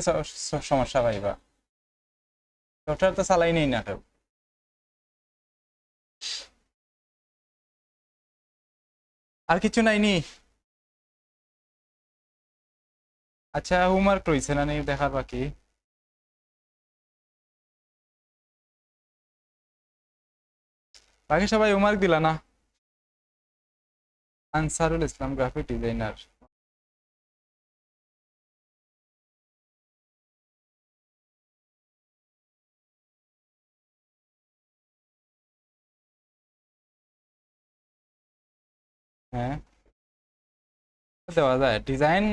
সমস্যা পাইবা, সফটওয়্যার তো চালাই নেই না কেউ। আর কিছু নাইনি? আচ্ছা, হোমওয়ার্ক রয়েছে না, নেই দেখার বাকি? বাকি সবাই হোমওয়ার্ক দিলা না? আনসারুল ইসলাম, গ্রাফিক ডিজাইনার। হ্যাঁ, দেওয়া যায় ডিজাইন,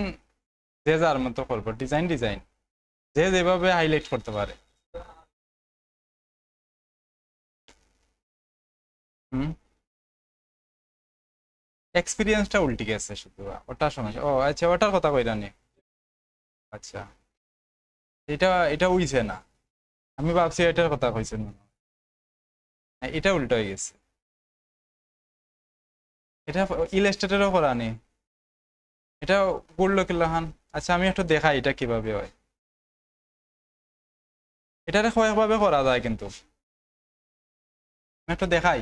যে যার মতো করবো, ডিজাইন ডিজাইন যে যেভাবে হাইলাইট করতে পারে। হুম, এক্সপিরিয়েন্সটা উল্টে গেছে শুধু, ওটা সমস্যা। ও আচ্ছা, ওটার কথা কইরা নি। আচ্ছা, এটা এটা উইছে না, আমি ভাবছি এটার কথা কইছেন। হ্যাঁ, এটা উল্টো হয়ে গেছে। এটা ইলাস্ট্রেটরও করা নেই, এটা করলো কিলাহান। আচ্ছা, আমি একটু দেখাই এটা কিভাবে হয়। এটারে কয়েকভাবে করা যায় কিন্তু, আমি একটু দেখাই,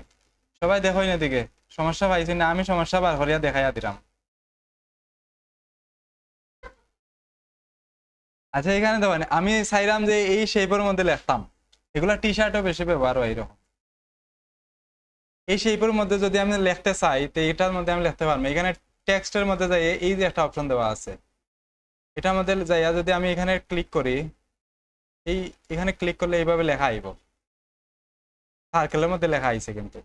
সবাই দেখোই না দিকে। সমস্যা পাইছি না, আমি সমস্যা বার করিয়া দেখাইয়া দিলাম। আচ্ছা এখানে দেখেন আমি চাইলাম যে এই শেপের মধ্যে লিখতাম, এগুলা টি শার্টও বেশি ব্যবহার হয় এরকম। এই শেপের মধ্যে যদি আমি লিখতে চাই তো এটার মধ্যে আমি লিখতে পারবো। এখানে টেক্সটের মধ্যে যাই এই যে একটা অপশন দেওয়া আছে, এটার মধ্যে যাইয়া যদি আমি এখানে ক্লিক করি, এই এখানে ক্লিক করলে এইভাবে লেখা আইব, সার্কেলের মধ্যে লেখা আইছে। কিন্তু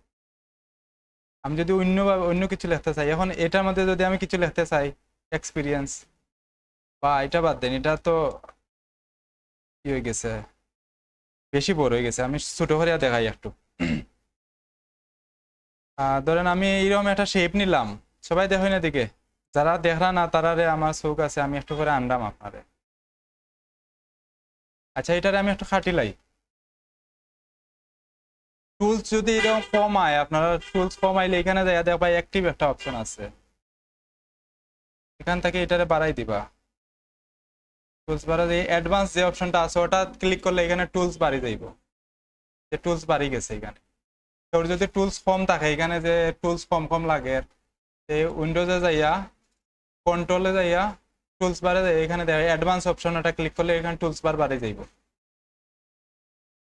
আমি যদি অন্যভাবে অন্য কিছু লিখতে চাই, এখন এটার মধ্যে যদি আমি কিছু লিখতে চাই, এক্সপিরিয়েন্স বা এটা বাদ দেন, এটা তো কি হয়ে গেছে, বেশি বড় হয়ে গেছে, আমি ছোট করে দেখাই একটু। ধরেন আমি এইরকম একটা শেপ নিলাম, সবাই দেখো না দিকে, যারা দেখরা না তারারে আমার চোখ আছে, আমি একটু করে আনলাম আপনারে। আচ্ছা এটারে আমি একটু খাটিলাই, টুলস যদি এরকম কমায়, আপনারা টুলস কমাইলে এখানে দেখা দেখবা অ্যাক্টিভ একটা অপশন আছে, এখান থেকে এটারে বাড়াই দিবা। টুলস বাড়া দিয়ে অ্যাডভান্স যে অপশনটা আছে ওটা ক্লিক করলে এখানে টুলস বাড়ি যাইব, যে টুলস বাড়ি গেছে এখানে। তোর যদি টুলস কম থাকে, এখানে যে টুলস কম কম লাগে, উইন্ডোজে যাইয়া কন্ট্রোলে যাইয়া টুলস বারে যাই, এখানে দেখো অ্যাডভান্স অপশন, ওটা ক্লিক করলে এখানে টুলস বার বাড়ি যাইব।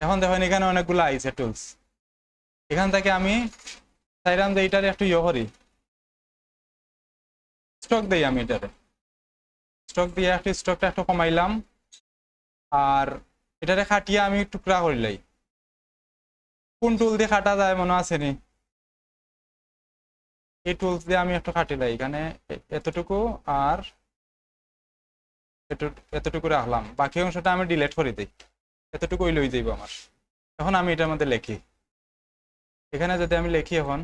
এখন দেখেন এখানে অনেকগুলো আইছে টুলস, এখান থেকে আমি চাইলাম যে এটারে একটু ইয়ে করি, স্টক দিই, আমি এটারে স্টক দিয়ে একটু স্টকটা একটু কমাইলাম, আর এটারে খাটিয়ে আমি টুকরা করিলাই। কোন টুল দিয়ে কাটা যায় মনে আছে নি? এই টুলস দিয়ে আমি একটু কাটিলাই, এখানে এতটুকু আর এতটুকু রাখলাম, বাকি অংশটা আমি ডিলিট করে দিই, এতটুকুই লই যাইব আমার। এখন আমি এটার মধ্যে লিখি, এখানে যদি আমি লিখি, এখন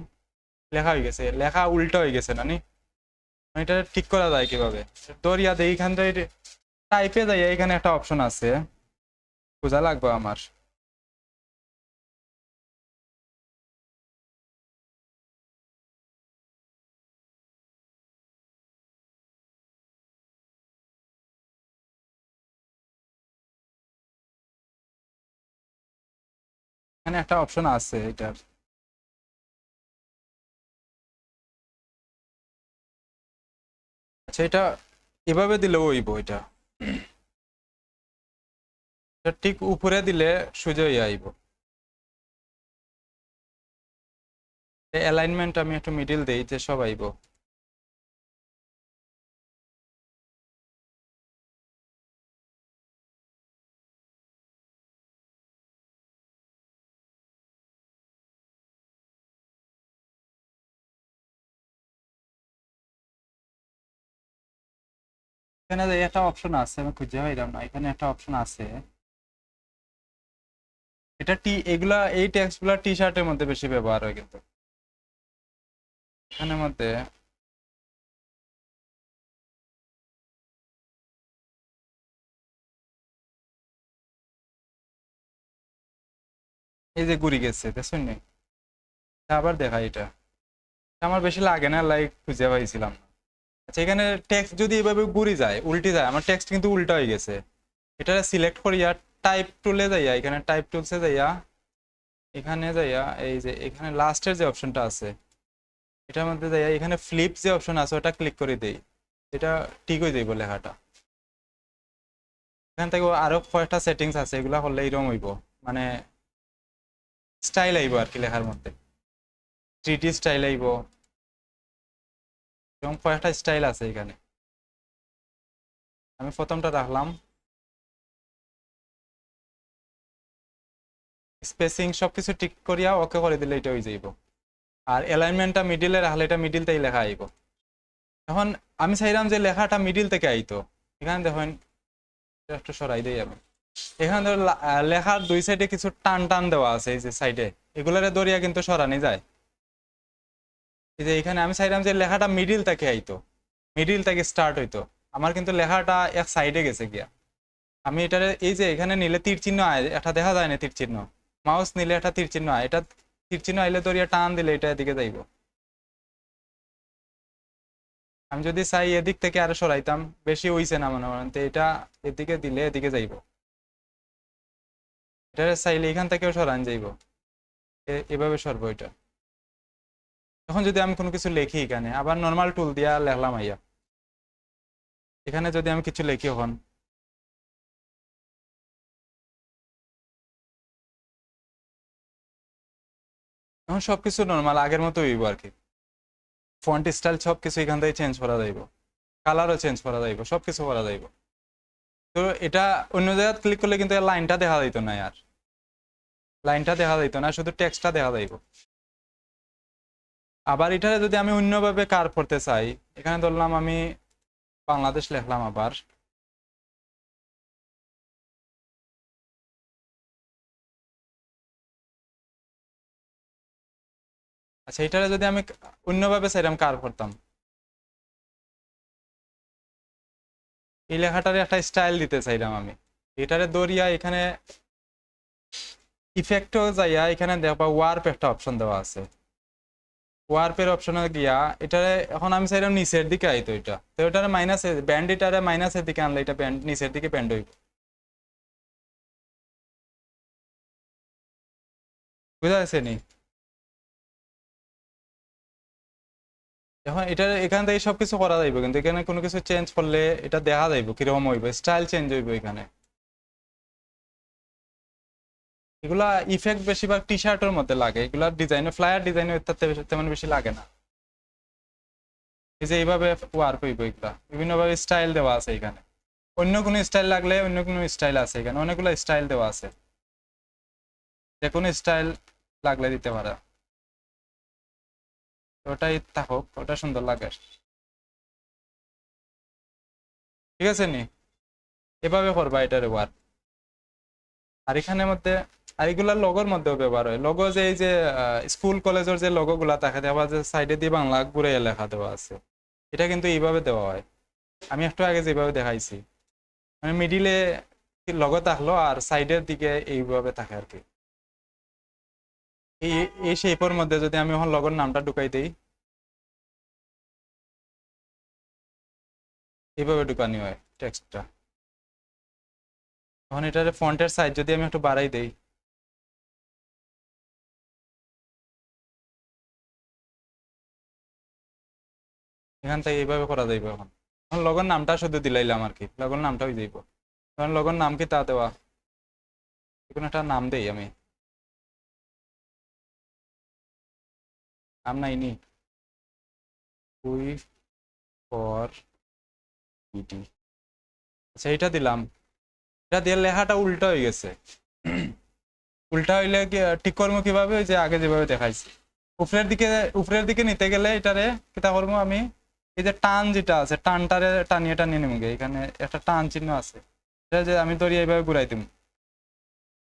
লেখা হয়ে গেছে, লেখা উল্টা হয়ে গেছে না নি? এটা ঠিক করা যায় কিভাবে? দরিয়া দেই, এখান থেকে টাইপে যাই, এখানে একটা অপশন আছে, বোঝা লাগবে আমার। এখানে একটা অপশন আছে এটার, আচ্ছা এটা এভাবে দিলে হইব, এটা এটা ঠিক উপরে দিলে সোজা হয়ে আইব। অ্যালাইনমেন্ট আমি একটু মিডিল দেই, যে সব আইব। এখানে যে একটা অপশন আছে, আমি খুঁজে পাইলাম না, এখানে একটা অপশন আছে, এটা এগুলা এই টেক্সট গুলা টি শার্টের মধ্যে বেশি ব্যবহার হয়। কিন্তু এখানের মধ্যে এই যে ঘুরি গেছে, দেখছেন নি? আবার দেখা, এটা আমার বেশি লাগে না, লাইক খুঁজে পাইছিলাম না। আচ্ছা এখানে টেক্সট যদি এভাবে ঘুরি যায়, উল্টে যায়, আমার টেক্সট কিন্তু উল্টা হয়ে গেছে। এটা সিলেক্ট করিয়া টাইপ টুলে যাইয়া, এখানে টাইপ টুলসে যাইয়া, এখানে যাইয়া এই যে এখানে লাস্টের যে অপশনটা আছে, এটার মধ্যে যাইয়া এখানে ফ্লিপ যে অপশন আছে ওটা ক্লিক করে দেই, এটা ঠিক হয়ে যাইব লেখাটা। এখান থেকে আরো কয়েকটা সেটিংস আছে, এগুলা করলে এরকম হইব, মানে স্টাইল আইব আর কি লেখার মধ্যে, 3D স্টাইল আইব, এরকম কয়েকটা স্টাইল আছে এখানে। আমি প্রথমটা রাখলাম, স্পেসিং সবকিছু ঠিক করিয়া ওকে করে দিলে এটা হয়ে যাইব। আর অ্যালাইনমেন্টটা মিডিলে রাখলে এটা মিডিলতেই লেখা আইব। এখন আমি চাইলাম যে লেখাটা মিডিল থেকে আইতো, এখানে দেখেন একটু সরাই দেই আমি, এখানে ধর লেখার দুই সাইডে কিছু টান টান দেওয়া আছে, এই যে সাইডে এগুলারে দরিয়া কিন্তু সরানি যায়। এই যে এখানে আমি চাইলাম যে লেখাটা মিডিল থেকে আইতো, মিডিল থেকে স্টার্ট হইতো, আমার কিন্তু লেখাটা এক সাইডে গেছে গিয়া। আমি এটারে এই যে এখানে নিলে তীর চিহ্ন আয়, এটা দেখা যায় না তীর চিহ্ন, মাউস নিলে একটা তীর চিহ্ন আয়, এটা তীর চিহ্ন আইলে দরিয়া টান দিলে এটা এদিকে যাইব। আমি যদি চাই এদিক থেকে আরো সরাইতাম, বেশি হইছে না মনে করেন, তো এটা এদিকে দিলে এদিকে যাইব, এটা চাইলে এখান থেকেও সরান যাইব, এভাবে সরবো এটা। এখন যদি আমি কোনো কিছু লিখি এখানে আবার নর্মাল টুল দিয়া লেখলাম আইয়া, এখানে যদি আমি কিছু লিখি এখন, এখন সবকিছু নর্মাল আগের মতো হইব আর কি। ফন্ট স্টাইল সবকিছু এখান থেকে চেঞ্জ করা যাইব, কালারও চেঞ্জ করা যাইব, সবকিছু করা যাইব। তো এটা অন্য জায়গায় ক্লিক করলে কিন্তু লাইনটা দেখা যাইতো না, আর লাইনটা দেখা যাইতো না, শুধু টেক্সটটা দেখা যাইব। আবার এটা যদি আমি অন্যভাবে কার করতে চাই, এখানে ধরলাম আমি বাংলাদেশ লিখলাম আবার, আচ্ছা এটারে যদি আমি অন্যভাবে চাইলাম কার করতাম, এই লেখাটারে একটা স্টাইল দিতে চাইলাম আমি, এটারে দরিয়া এখানে ইফেক্টও যাইয়া এখানে দেখবা ওয়ার্প একটা অপশন দেওয়া আছে, ওয়ার্পের অপশনে গিয়া এটারে এখন আমি চাইলাম নিচের দিকে আইতো, এটা তো এটারে মাইনাস, ব্যান্ড এটারে মাইনাসের দিকে আনলে এটা ব্যান্ড নিচের দিকে ব্যান্ড হইব, বুঝা যাচ্ছে নি? এখন এটা এখান থেকে সবকিছু করা যাইব, কিন্তু এখানে কোনো কিছু চেঞ্জ করলে এটা দেখা যাইব কিরকম হইব, স্টাইল চেঞ্জ হইব এখানে। এগুলা ইফেক্ট বেশিরভাগ টি শার্টের মধ্যে লাগে, এগুলা ডিজাইনে ফ্লায়ার ডিজাইনে তেমন বেশি লাগে না। এই যে এইভাবে ওয়ার্ক হইব, এগুলা বিভিন্ন ভাবে স্টাইল দেওয়া আছে এখানে, অন্য কোনো স্টাইল লাগলে অন্য কোনো স্টাইল আছে এখানে, অনেকগুলো স্টাইল দেওয়া আছে, যে কোনো স্টাইল লাগলে দিতে পারে। ওটাই থাকুক, ওটা সুন্দর লাগে, ঠিক আছে নি? এভাবে করবা এটার ওয়ার্ক। আর এখানের মধ্যে আর এগুলা লগোর মধ্যেও ব্যবহার হয়, লগো যে এই যে স্কুল কলেজের যে লগো গুলা থাকে, আবার যে সাইডে দিয়ে বাংলা ঘুরে লেখা দেওয়া আছে, এটা কিন্তু এইভাবে দেওয়া হয়। আমি একটু আগে যেভাবে দেখাইছি, মানে মিডিলে লগো থাকলো আর সাইডের দিকে এইভাবে থাকে আর কি। এই এই শেপের মধ্যে যদি আমি এখন লগোর নামটা ঢুকাই দিই, এইভাবে ঢুকানি হয় টেক্সটটা। এখন এটার ফন্টের সাইজ যদি আমি একটু বাড়াই দেই, এখান থেকে এইভাবে করা যাইব। এখন এখন লগোর নামটা শুধু দিলাইলাম আর কি, লগোর নামটা হয়ে যাইব। কারণ লগোর নাম কি তা দেওয়া, কোনো একটা নাম দেই আমি, নাম নাইনি, উই ফর ইটি, আচ্ছা এটা দিলাম। এটা দিয়ে লেখাটা উল্টা হয়ে গেছে। উল্টা হইলে ঠিক করবো কিভাবে, ওই যে আগে যেভাবে দেখাইছি, উপরের দিকে, উপরের দিকে নিতে গেলে এটারে কিতা করবো আমি, এই যে টান যেটা আছে টানটারে টানিয়ে টানিয়ে নেবো, এখানে একটা টান চিহ্ন আছে, এটা যে আমি ধরি এইভাবে ঘুরাই দিব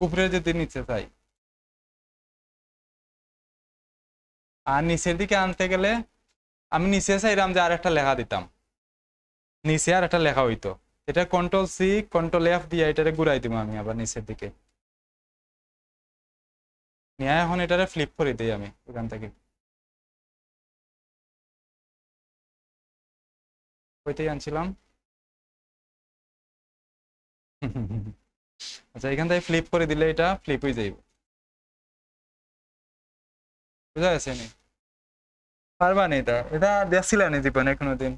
উপরে যদি নিচে চাই। আর নিচের দিকে আনতে গেলে আমি নিচে চাইলাম যে আর একটা লেখা দিতাম, নিচে আর একটা লেখা হইতো, এটা কন্ট্রোল সি কন্ট্রোল এফ দিয়ে এটারে ঘুরাই দিব আমি আবার নিচের দিকে নিয়ে, এখন এটারে ফ্লিপ করে দিই আমি এখান থেকে, কইতেই আনছিলাম। আচ্ছা এখান থেকে ফ্লিপ করে দিলে এটা ফ্লিপ হয়ে যাইব, বুঝা গেছে নি? পারবা নি? এটা এটা দেখছিল নি জীবনে কোনোদিন?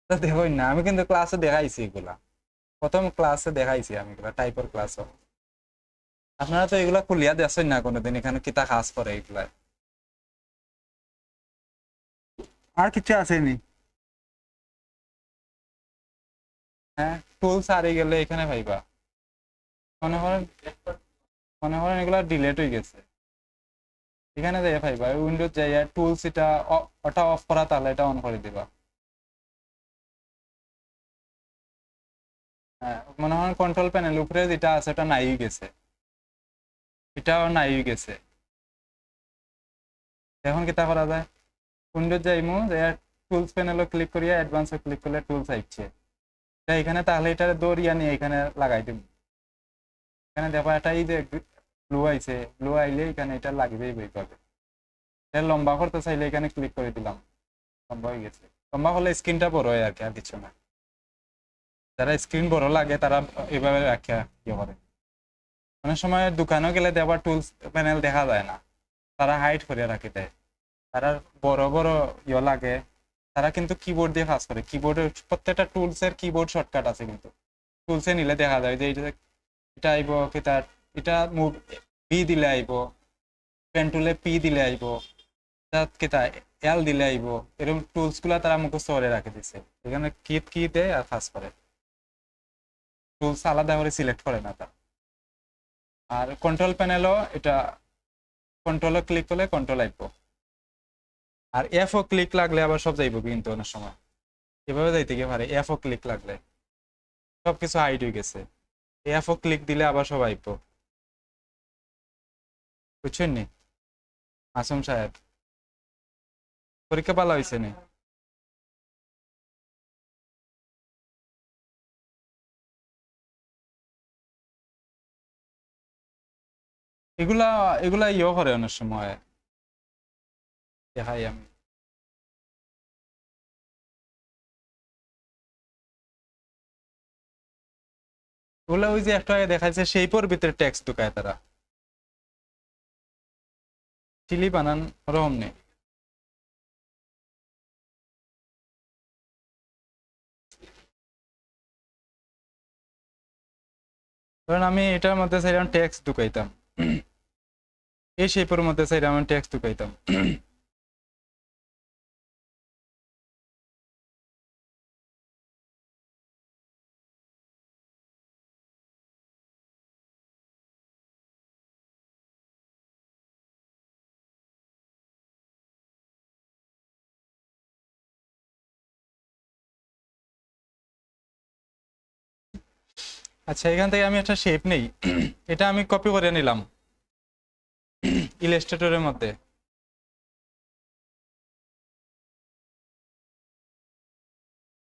দেখই না, আমি কিন্তু ক্লাসে দেখাইছি এগুলা, প্রথম ক্লাসে দেখাইছি আমি এগুলা, টাইপের ক্লাসও। আপনারা তো এগুলা খুলিয়া দেখছেন না কোনোদিন, এখানে কিতা কাজ করে এগুলা। আর কিছু আসেনি? হ্যাঁ, টুলস হারিয়ে গেলে এখানে পাইবা, মনে করেন, মনে করেন এগুলা ডিলেট হয়ে গেছে, এখানে যাই পাইবা উইন্ডোজ যাইয়া টুলস, এটা ওটা অফ করা তাহলে এটা অন করে দিবা। হ্যাঁ, মনে হয় কন্ট্রোল প্যানেল উপরে যেটা আছে ওটা নাই হয়ে গেছে, এটাও নাই হয়ে গেছে। এখন কিতা করা যায়, উইন্ডোজ যাইমু যাইয়া টুলস প্যানেলে ক্লিক করিয়া অ্যাডভান্সে ক্লিক করলে টুলস আইছে, এটা এখানে তাহলে এটা দৌড়িয়া নিয়ে এখানে লাগাই দিব। এখানে দেখো এটা এই যে ব্লু আইছে, ব্লু আইলে এখানে এটা লাগবেই এইভাবে। এটা লম্বা করতে চাইলে এখানে ক্লিক করে দিলাম, লম্বা হয়ে গেছে। লম্বা হলে স্ক্রিনটা বড় হয় আর কি, আর কিছু না। যারা স্ক্রিন বড় লাগে তারা এভাবে রাখা ইয়ে করে। অনেক সময় দোকানেও গেলে আবার টুলস প্যানেল দেখা যায় না, তারা হাইড করে রাখি দেয়। তারা বড় বড় ইয়ে লাগে, তারা কিন্তু কিবোর্ড দিয়ে কাজ করে। কিবোর্ডের প্রত্যেকটা টুলসের কিবোর্ড শর্টকাট আছে, কিন্তু টুলসে নিলে দেখা যায় যে এটা আইব কি তার, এটা মুভ পি দিলে আইব, পেন টুলে পি দিলে আইব, তাত কি তা এল দিলে আইব। এরকম টুলস গুলা তারা মুখস্থ করে রাখে দিছে। এখানে কি দেয় আর কাজ করে, টুলস আলাদা করে সিলেক্ট করে না তারা। আর কন্ট্রোল প্যানেলও এটা কন্ট্রোলে ক্লিক করলে কন্ট্রোল আইব, আর এফ ও ক্লিক লাগলে আবার সব যাইব কিন্তু অনেক সময় এভাবে যাইতে গিয়ে পারে। এফ ও ক্লিক লাগলে সবকিছু হাইড হয়ে গেছে, এফ ও ক্লিক দিলে আবার সব আইব। বুঝছেন নি মাসুম সাহেব? পরীক্ষা ভালো হয়েছে নি? এগুলা এগুলা ইয়ে করে অনেক সময়, দেখাই আমি। ওগুলা ওই যে একটু আগে দেখাইছে সেইপর ভিতরে ট্যাক্স ঢুকায় তারা, চিলি বানান ওরকম নেই। কারণ আমি এটার মধ্যে চাইলাম ট্যাক্স ঢুকাইতাম, এই শেপের মধ্যে চাইলাম আমি ট্যাক্স ঢুকাইতাম। আচ্ছা, এখান থেকে আমি একটা শেপ নেই, এটা আমি কপি করে নিলাম ইলাস্ট্রেটরের মধ্যে।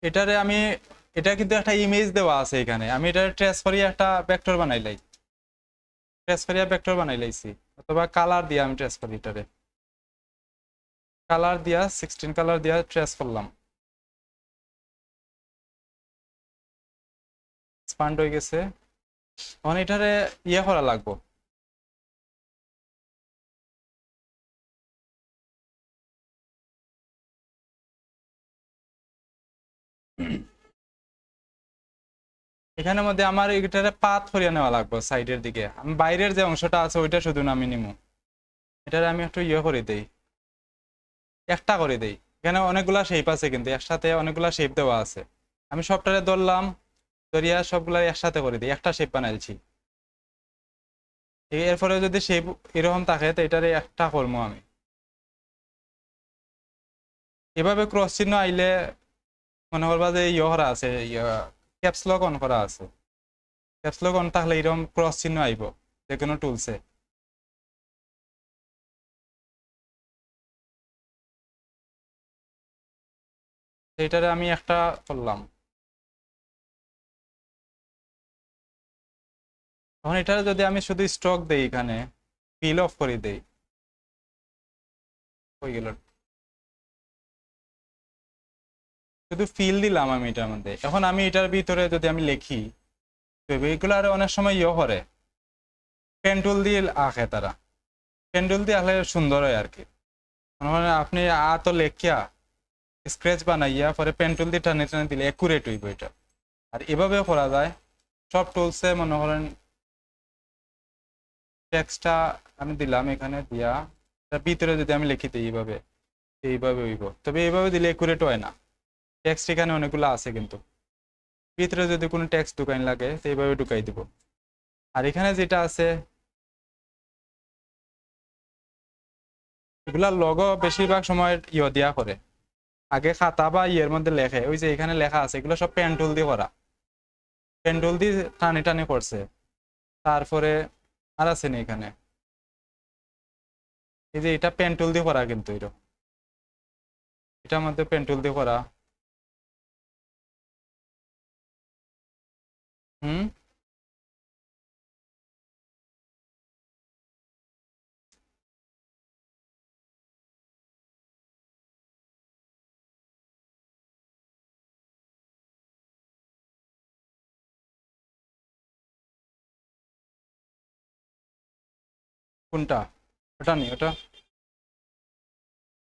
এটারে আমি, এটা কিন্তু একটা ইমেজ দেওয়া আছে এখানে, আমি এটা ট্রান্সফারিয়া একটা ভেক্টর বানাইলাই, ট্রান্সফারিয়া ভেক্টর বানাইলাইছি, অথবা কালার দিয়ে আমি ট্রান্সফারিটারে কালার দিয়া 16 কালার দিয়া ট্রেস করলাম, এক্সপান্ড হয়ে গেছে। এখন এটারে ইয়ে করা লাগবো, এখানের মধ্যে আমার এটারে পাত করিয়ে নেওয়া লাগবে সাইডের দিকে। আমি বাইরের যে অংশটা আছে ওইটা শুধু না আমি নিমু, এটারে আমি একটু ইয়ে করে দেই, একটা করে দেই। এখানে অনেকগুলা শেপ আছে, কিন্তু একসাথে অনেকগুলা শেপ দেওয়া আছে। আমি সবটারে ধরলাম, ধরিয়া সবগুলা একসাথে করে দিই, একটা শেপ বানাইছি। এরপরে যদি শেপ এরকম থাকে তো এটারে একটা করবো আমি। এভাবে ক্রস চিহ্ন আইলে মনে করবা যে ইয়ে করা আছে, ক্যাপসলক অন করা আছে। ক্যাপসলক অন থাকলে এরকম ক্রস চিহ্ন আইব যে কোনো টুলসে। এটারে আমি একটা করলাম। এখন এটারে যদি আমি শুধু স্ট্রোক দেই, এখানে ফিল অফ করে দেই, হয়ে গেল। শুধু ফিল দিলাম আমি এটার মধ্যে। এখন আমি এটার ভিতরে যদি আমি লিখি, এগুলো আর অনেক সময় ইয়ে করে পেন টুল দিয়ে আঁকে তারা, পেন টুল দিয়ে আঁকলে সুন্দর হয় আর কি। মানে আপনি তো লেখিয়া স্ক্র্যাচ বানাইয়া পরে পেন টুল দিয়ে টানে টানে দিলে একুরেট হইব এটা। আর এভাবেও করা যায় সব টুলসে। মনে করেন টেক্সটটা আমি দিলাম এখানে দিয়া, তার ভিতরে যদি আমি লিখি দিই এইভাবে, এইভাবে হইব। তবে এইভাবে দিলে একুরেট হয় না, টেক্সট এখানে অনেকগুলো আছে, কিন্তু ভিতরে যদি কোনো টেক্সট ঢুকাইন লাগে তো এইভাবে ঢুকাই দিব। আর এখানে যেটা আছে এগুলা লগো বেশিরভাগ সময় ইয়ে দিয়া করে, আগে খাতা বা ইয়ের মধ্যে লেখে। ওই যে এখানে লেখা আছে এগুলো সব পেন টুল দিয়ে করা, পেন টুল দিয়ে টানে টানে করছে। তারপরে আর আছে না এখানে, এই যে এটা পেন টুল দিয়ে করা, কিন্তু এটার মধ্যে পেন টুল দিয়ে করা। হুম, কোনটা? ওটা নি ওটা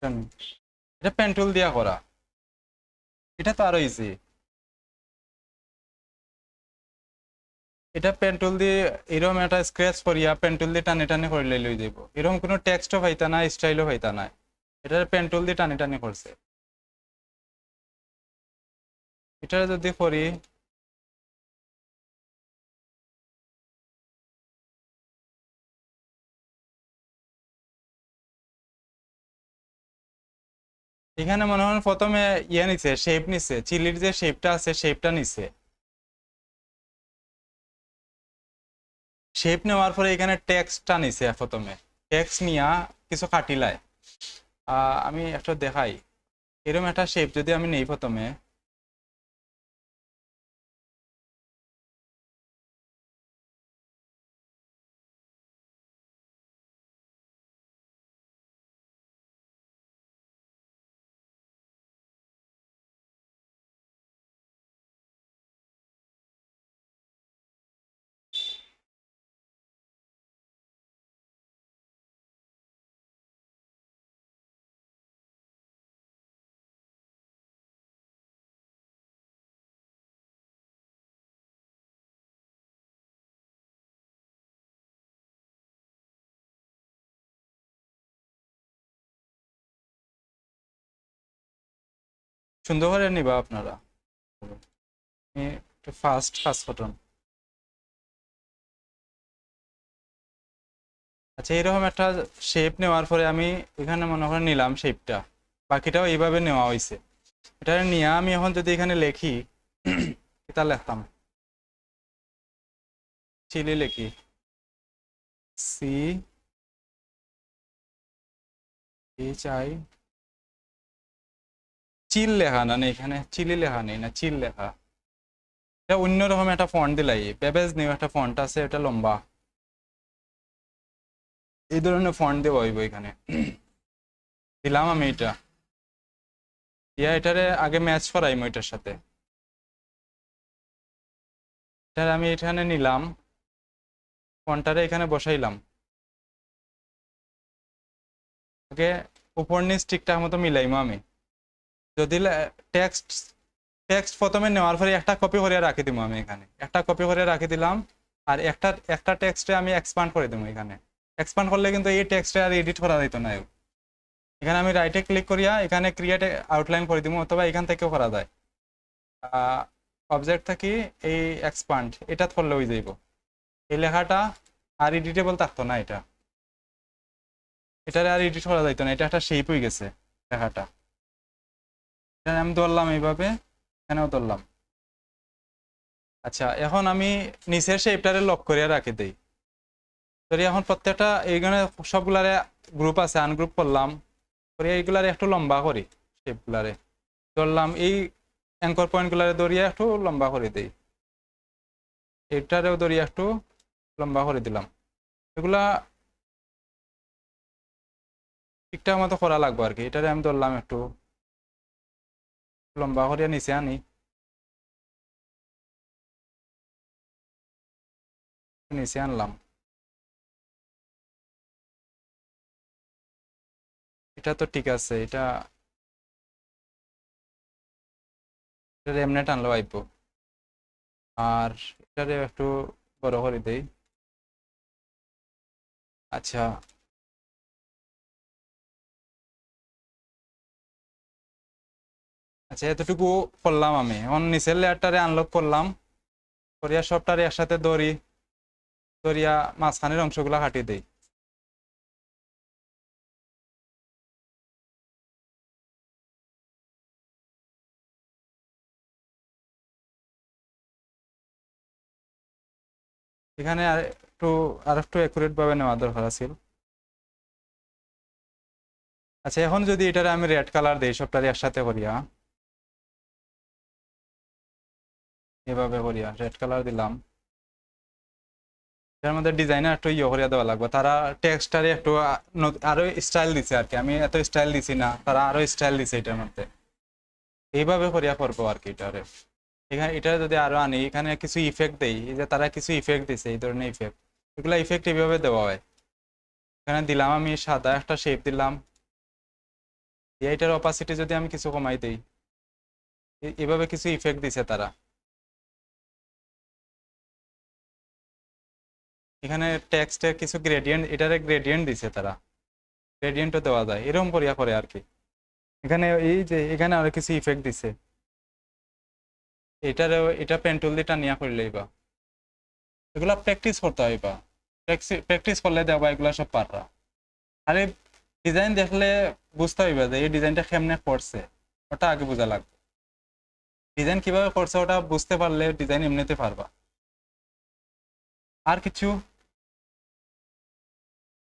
এটা পেন টুল দিয়া করা, এটা তো আরো ইজি। এটা পেন টুল দিয়ে এরকম একটা স্ক্র্যাচ করিয়া পেন টুল দিয়ে টানে টানে করলে লই যাব, এরকম কোনো টেক্সটও পাইতা না, স্টাইলও পাইতা না, এটা পেন টুল দিয়ে টানে টানে করছে। এটা যদি করি, এখানে মনে হয় প্রথমে ইয়ে নিছে, শেপ নিছে, চিলির যে শেপটা আছে শেপটা নিছে। শেপ নেওয়ার পরে এখানে টেক্সটটা নিছে, প্রথমে টেক্সট নিয়া কিছু কাটিলায়। আমি একটা দেখাই, এরকম একটা শেপ যদি আমি নেই প্রথমে, সুন্দর করে নিবা আপনারা। আমি একটু ফাস্ট কাজ করতাম। আচ্ছা, এরকম একটা শেপ নেওয়ার পরে আমি এখানে মনে করেন নিলাম শেপটা, বাকিটাও এইভাবে নেওয়া হয়েছে। এটা নিয়ে আমি এখন যদি এখানে লিখি, এটা লিখতাম, চিলি লিখি, সি এইচ আই, চিল লেখা না এখানে, চিলি লেখা নেই, না চিল লেখা। এটা অন্যরকম একটা ফন্ট দিলাই, বেবেজ নিউ একটা ফন্ট আছে, এটা লম্বা, এই ধরনের ফন্ট দেওয়া হইব এখানে। দিলাম আমি এটা, দিয়া এটারে আগে ম্যাচ করাইম এটার সাথে। এটা আমি এখানে নিলাম, ফন্টটারে এখানে বসাইলাম, ওকে উপর নিচ ঠিকঠাক মতো মিলাইমো আমি। যদি টেক্সট টেক্সট প্রথমে নেওয়ার পরে একটা কপি করে রাখি দিব, আমি এখানে একটা কপি করে রাখি দিলাম, আর একটা একটা টেক্সটে আমি এক্সপান্ড করে দেবো। এখানে এক্সপান্ড করলে কিন্তু এই টেক্সটে আর এডিট করা যেত না। এখানে আমি রাইটে ক্লিক করিয়া এখানে ক্রিয়েট আউটলাইন করে দিব, অথবা এখান থেকেও করা যায়। অবজেক্ট থাকি এই এক্সপান্ড এটা করলে হয়ে যাইব, এই লেখাটা আর এডিটেবল থাকতো না, এটা এটারে আর এডিট করা যাইতো না, এটা একটা শেপ হয়ে গেছে লেখাটা। এটা আমি ধরলাম এইভাবে, এখানেও ধরলাম। আচ্ছা, এখন আমি নিচের শেপটারে লক করিয়া রাখি দেই। যদি এখন প্রত্যেকটা এইখানে সবগুলারে গ্রুপ আছে, আনগ্রুপ করলাম, করে এইগুলারে একটু লম্বা করি, শেপগুলারে ধরলাম, এই অ্যাঙ্কর পয়েন্টগুলারে ধরিয়া একটু লম্বা করে দেই, এটারেও ধরিয়া একটু লম্বা করে দিলাম। এগুলা ঠিকঠাক মতো করা লাগবে আর কি। এটারে আমি ধরলাম একটু লম্বা করিয়া নিচে আনি, নিচে আনলাম। এটা তো ঠিক আছে, এটা এমনি টানলেও আইব। আর এটারে একটু বড় করে দেই। আচ্ছা, আচ্ছা এতটুকু করলাম আমি। এখন নিচের লেয়ারটারে আনলক করলাম, করিয়া সবটারে একসাথে ধরিয়া মাঝখানের অংশগুলা কাটিয়ে দেই। এখানে আর একটু অ্যাকুরেট ভাবে নেওয়া দরকার আছে। আচ্ছা, এখন যদি এটারে আমি রেড কালার দেই, সবটারে একসাথে করিয়া এভাবে করিয়া রেড কালার দিলাম, এর মধ্যে ডিজাইনার একটু ইয়ে করিয়া দেওয়া লাগবে। তারা টেক্সটারে একটু আরো স্টাইল দিছে আর কি, আমি এত স্টাইল দিছি না, তারা আরো স্টাইল দিছে এটার মধ্যে। এইভাবে করিয়া করবো আর কি এটারে। এখানে এটা যদি আরো আনি, এখানে কিছু ইফেক্ট দেই, এই যে তারা কিছু ইফেক্ট দিছে, এই ধরনের ইফেক্ট, এগুলা ইফেক্ট এইভাবে দেওয়া হয়। এখানে দিলাম আমি সাদা একটা শেপ দিলাম, এইটার অপাসিটি যদি আমি কিছু কমাই দেই, এভাবে কিছু ইফেক্ট দিছে তারা। এখানে টেক্সটের কিছু গ্রেডিয়েন্ট, এটারে গ্রেডিয়েন্ট দিছে তারা, গ্রেডিয়েন্টও দেওয়া যায়, এরকম করিয়া করে আর কি। এখানে এই যে এখানে আরো কিছু ইফেক্ট দিছে, এটা পেন টুল দিয়ে টানিয়া করলেই বা, এগুলা প্র্যাকটিস করতে হয় বা, প্র্যাকটিস করলে দেওয়া এগুলা সব পাররা। আরে ডিজাইন দেখলে বুঝতে হইবা যে এই ডিজাইনটা কেমনে করছে, ওটা আগে বোঝা লাগবে। ডিজাইন কিভাবে করছে ওটা বুঝতে পারলে ডিজাইন এমনিতে পারবা। আর কিছু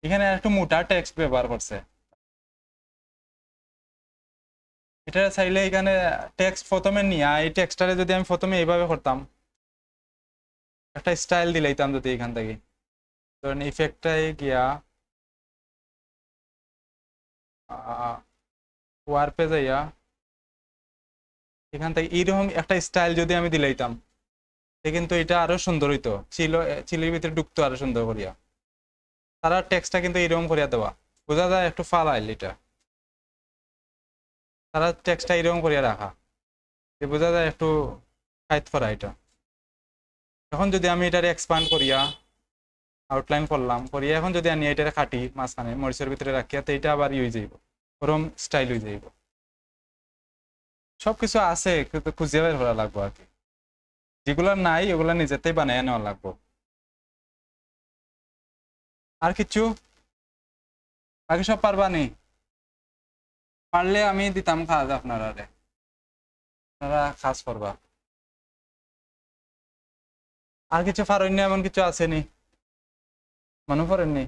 এখানে একটু মোটা টেক্সট ব্যবহার করছে, এটা চাইলে এখানে টেক্সট প্রথমে নিয়ে এই টেক্সটারে যদি আমি প্রথমে এইভাবে করতাম, একটা স্টাইল দিলাইতাম যদি এখান থেকে, ধরেন ইফেক্টটাই গিয়া ওয়ার্পে যাইয়া এখান থেকে এইরকম একটা স্টাইল যদি আমি দিলাইতাম, কিন্তু এটা আরো সুন্দর হইতো, চিলের ভিতরে ঢুকতো আরো সুন্দর করিয়া। তারা টেক্সটটা কিন্তু এরকম করিয়া দেওয়া, বোঝা যায় একটু ফাল আইল এটা, তারা টেক্সটটা এরকম করিয়া রাখা, বোঝা যায় একটু ফাইট করা এটা। এখন যদি আমি এটারে এক্সপান্ড করিয়া আউটলাইন করলাম, করিয়া এখন যদি আমি এটারে কাটি মাঝখানে মরিচের ভিতরে রাখিয়া, তো এটা আবার ইয়ে যাইব, ওরম স্টাইল হয়ে যাইব। সবকিছু আছে কিন্তু খুঁজে বের করা লাগবো আর কি, যেগুলা নাই ওগুলা নিজেতেই বানিয়ে নেওয়া লাগবো। আর কিছু বাকি সব পারবা নি? পারলে আমি দিতাম কাজ আপনারা, আপনারা কাজ করবা। আর কিছু পারেননি এমন কিছু আসেনি মনে পড়েননি?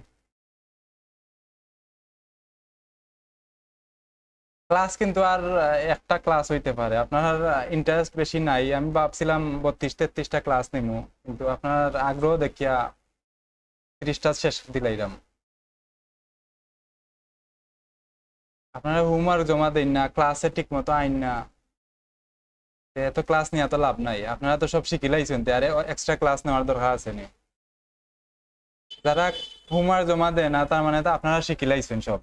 ক্লাস কিন্তু আর একটা ক্লাস হইতে পারে, আপনার ইন্টারেস্ট বেশি নাই, আমি ভাবছিলাম 32-33টা ক্লাস নিমু, কিন্তু আপনার আগ্রহ দেখিয়া 30টা শেষ দিলাইলাম। আপনারা হোমওয়ার্ক জমা দেন না, ক্লাসে ঠিক মতো আইন না, এত ক্লাস নিয়ে এত লাভ নাই, আপনারা তো সব শিখিলাইছেন, আর এক্সট্রা ক্লাস নেওয়ার দরকার আছে নি? যারা হোমওয়ার্ক জমা দেয় না তার মানে তো আপনারা শিখিলাইছেন সব,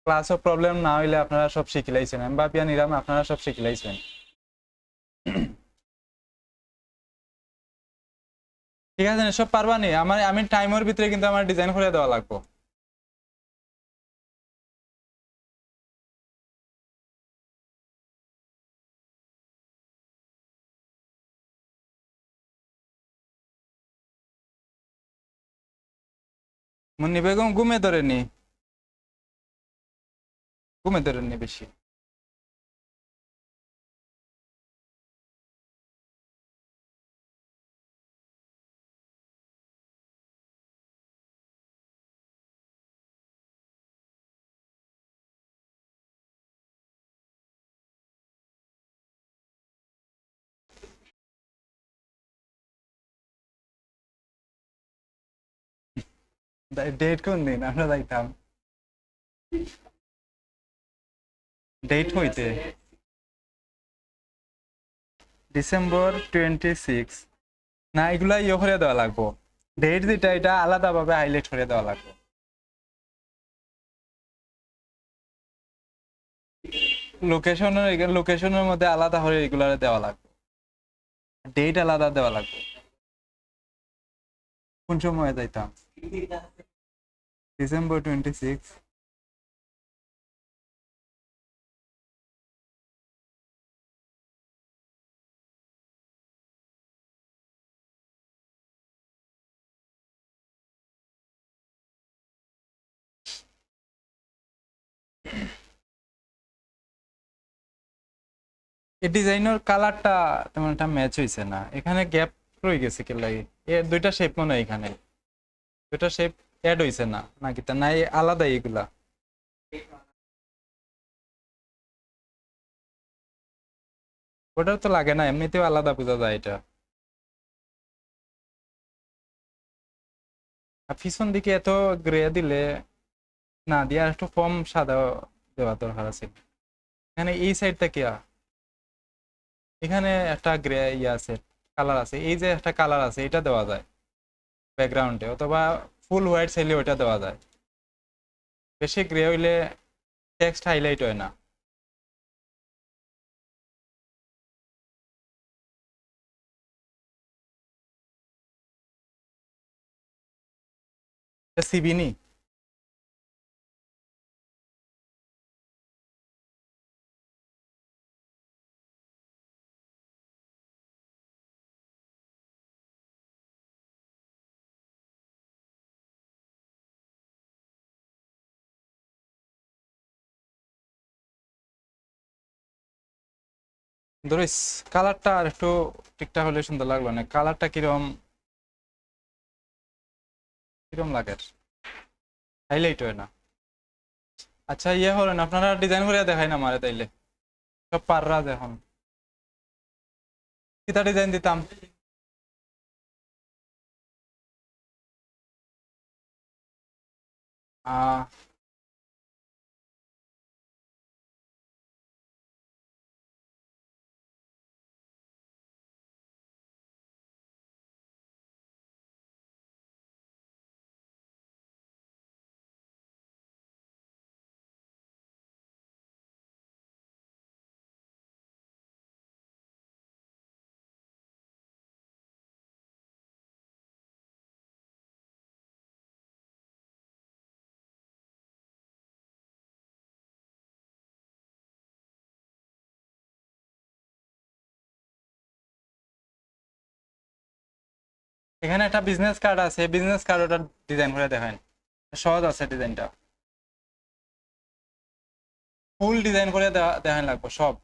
ক্লাসও প্রবলেম না হইলে আপনারা সব শিখিলাইছেন, আমি ভাবিয়া নিলাম আপনারা সব শিখিলাইছেন। ঠিক আছে, সব পারবা নি? আমি টাইমের ভিতরে কিন্তু আমার ডিজাইন করে দেওয়া লাগবো। মুন্নি বেগম ঘুমে ধরেনি, ঘুমে ধরেননি বেশি? ডেট কোন দিন আমরা যাইতাম? ডেট হইতে December 26, না এগুলা ইয়ে করে দেওয়া লাগবো, ডেট যেটা এটা আলাদা ভাবে হাইলাইট করে দেওয়া লাগবে। লোকেশনের মধ্যে আলাদা করে এগুলা দেওয়া লাগবে, ডেট আলাদা দেওয়া লাগবে। কোন সময় যাইতাম? December 26। এই ডিজাইনের কালারটা তেমন একটা ম্যাচ হইছে না, এখানে গ্যাপ রয়ে গেছে কি লাগে, এর দুইটা শেপ মনে হয় এখানে দুইটা শেপ অ্যাড হইছে না, নাকি তা নাই আলাদা এগুলা? ওটাও তো লাগে না, এমনিতেও আলাদা বোঝা যায় এটা। আর পিছন দিকে এত গ্রে দিলে, না দিয়ে একটু কম সাদা দেওয়া দরকার আছে। এখানে এই সাইড থেকে এখানে একটা গ্রে ইয়ে আছে, কালার আছে, এই যে একটা কালার আছে এটা দেওয়া যায় ব্যাকগ্রাউন্ডে, অথবা ফুল হোয়াইট চাইলে ওইটা দেওয়া যায়। বেশি গ্রে হইলে টেক্সট হাইলাইট হয় না। সিবি নি? ধরিস কালারটা আর একটু ঠিকঠাক হলে সুন্দর লাগলো না, কালারটা কিরম কিরম লাগে, হাইলাইট হয় না। আচ্ছা ইয়ে হলেন আপনারা ডিজাইন করে দেখাই না মারে তাইলে, সব পাররা এখন কিতা ডিজাইন দিতাম। আহ এখানে একটা বিজনেস কার্ড আছে, বিজনেস কার্ড ওটা ডিজাইন করে দেখান, সহজ আছে ডিজাইনটা, ফুল ডিজাইন করে দেখান লাগবে সব।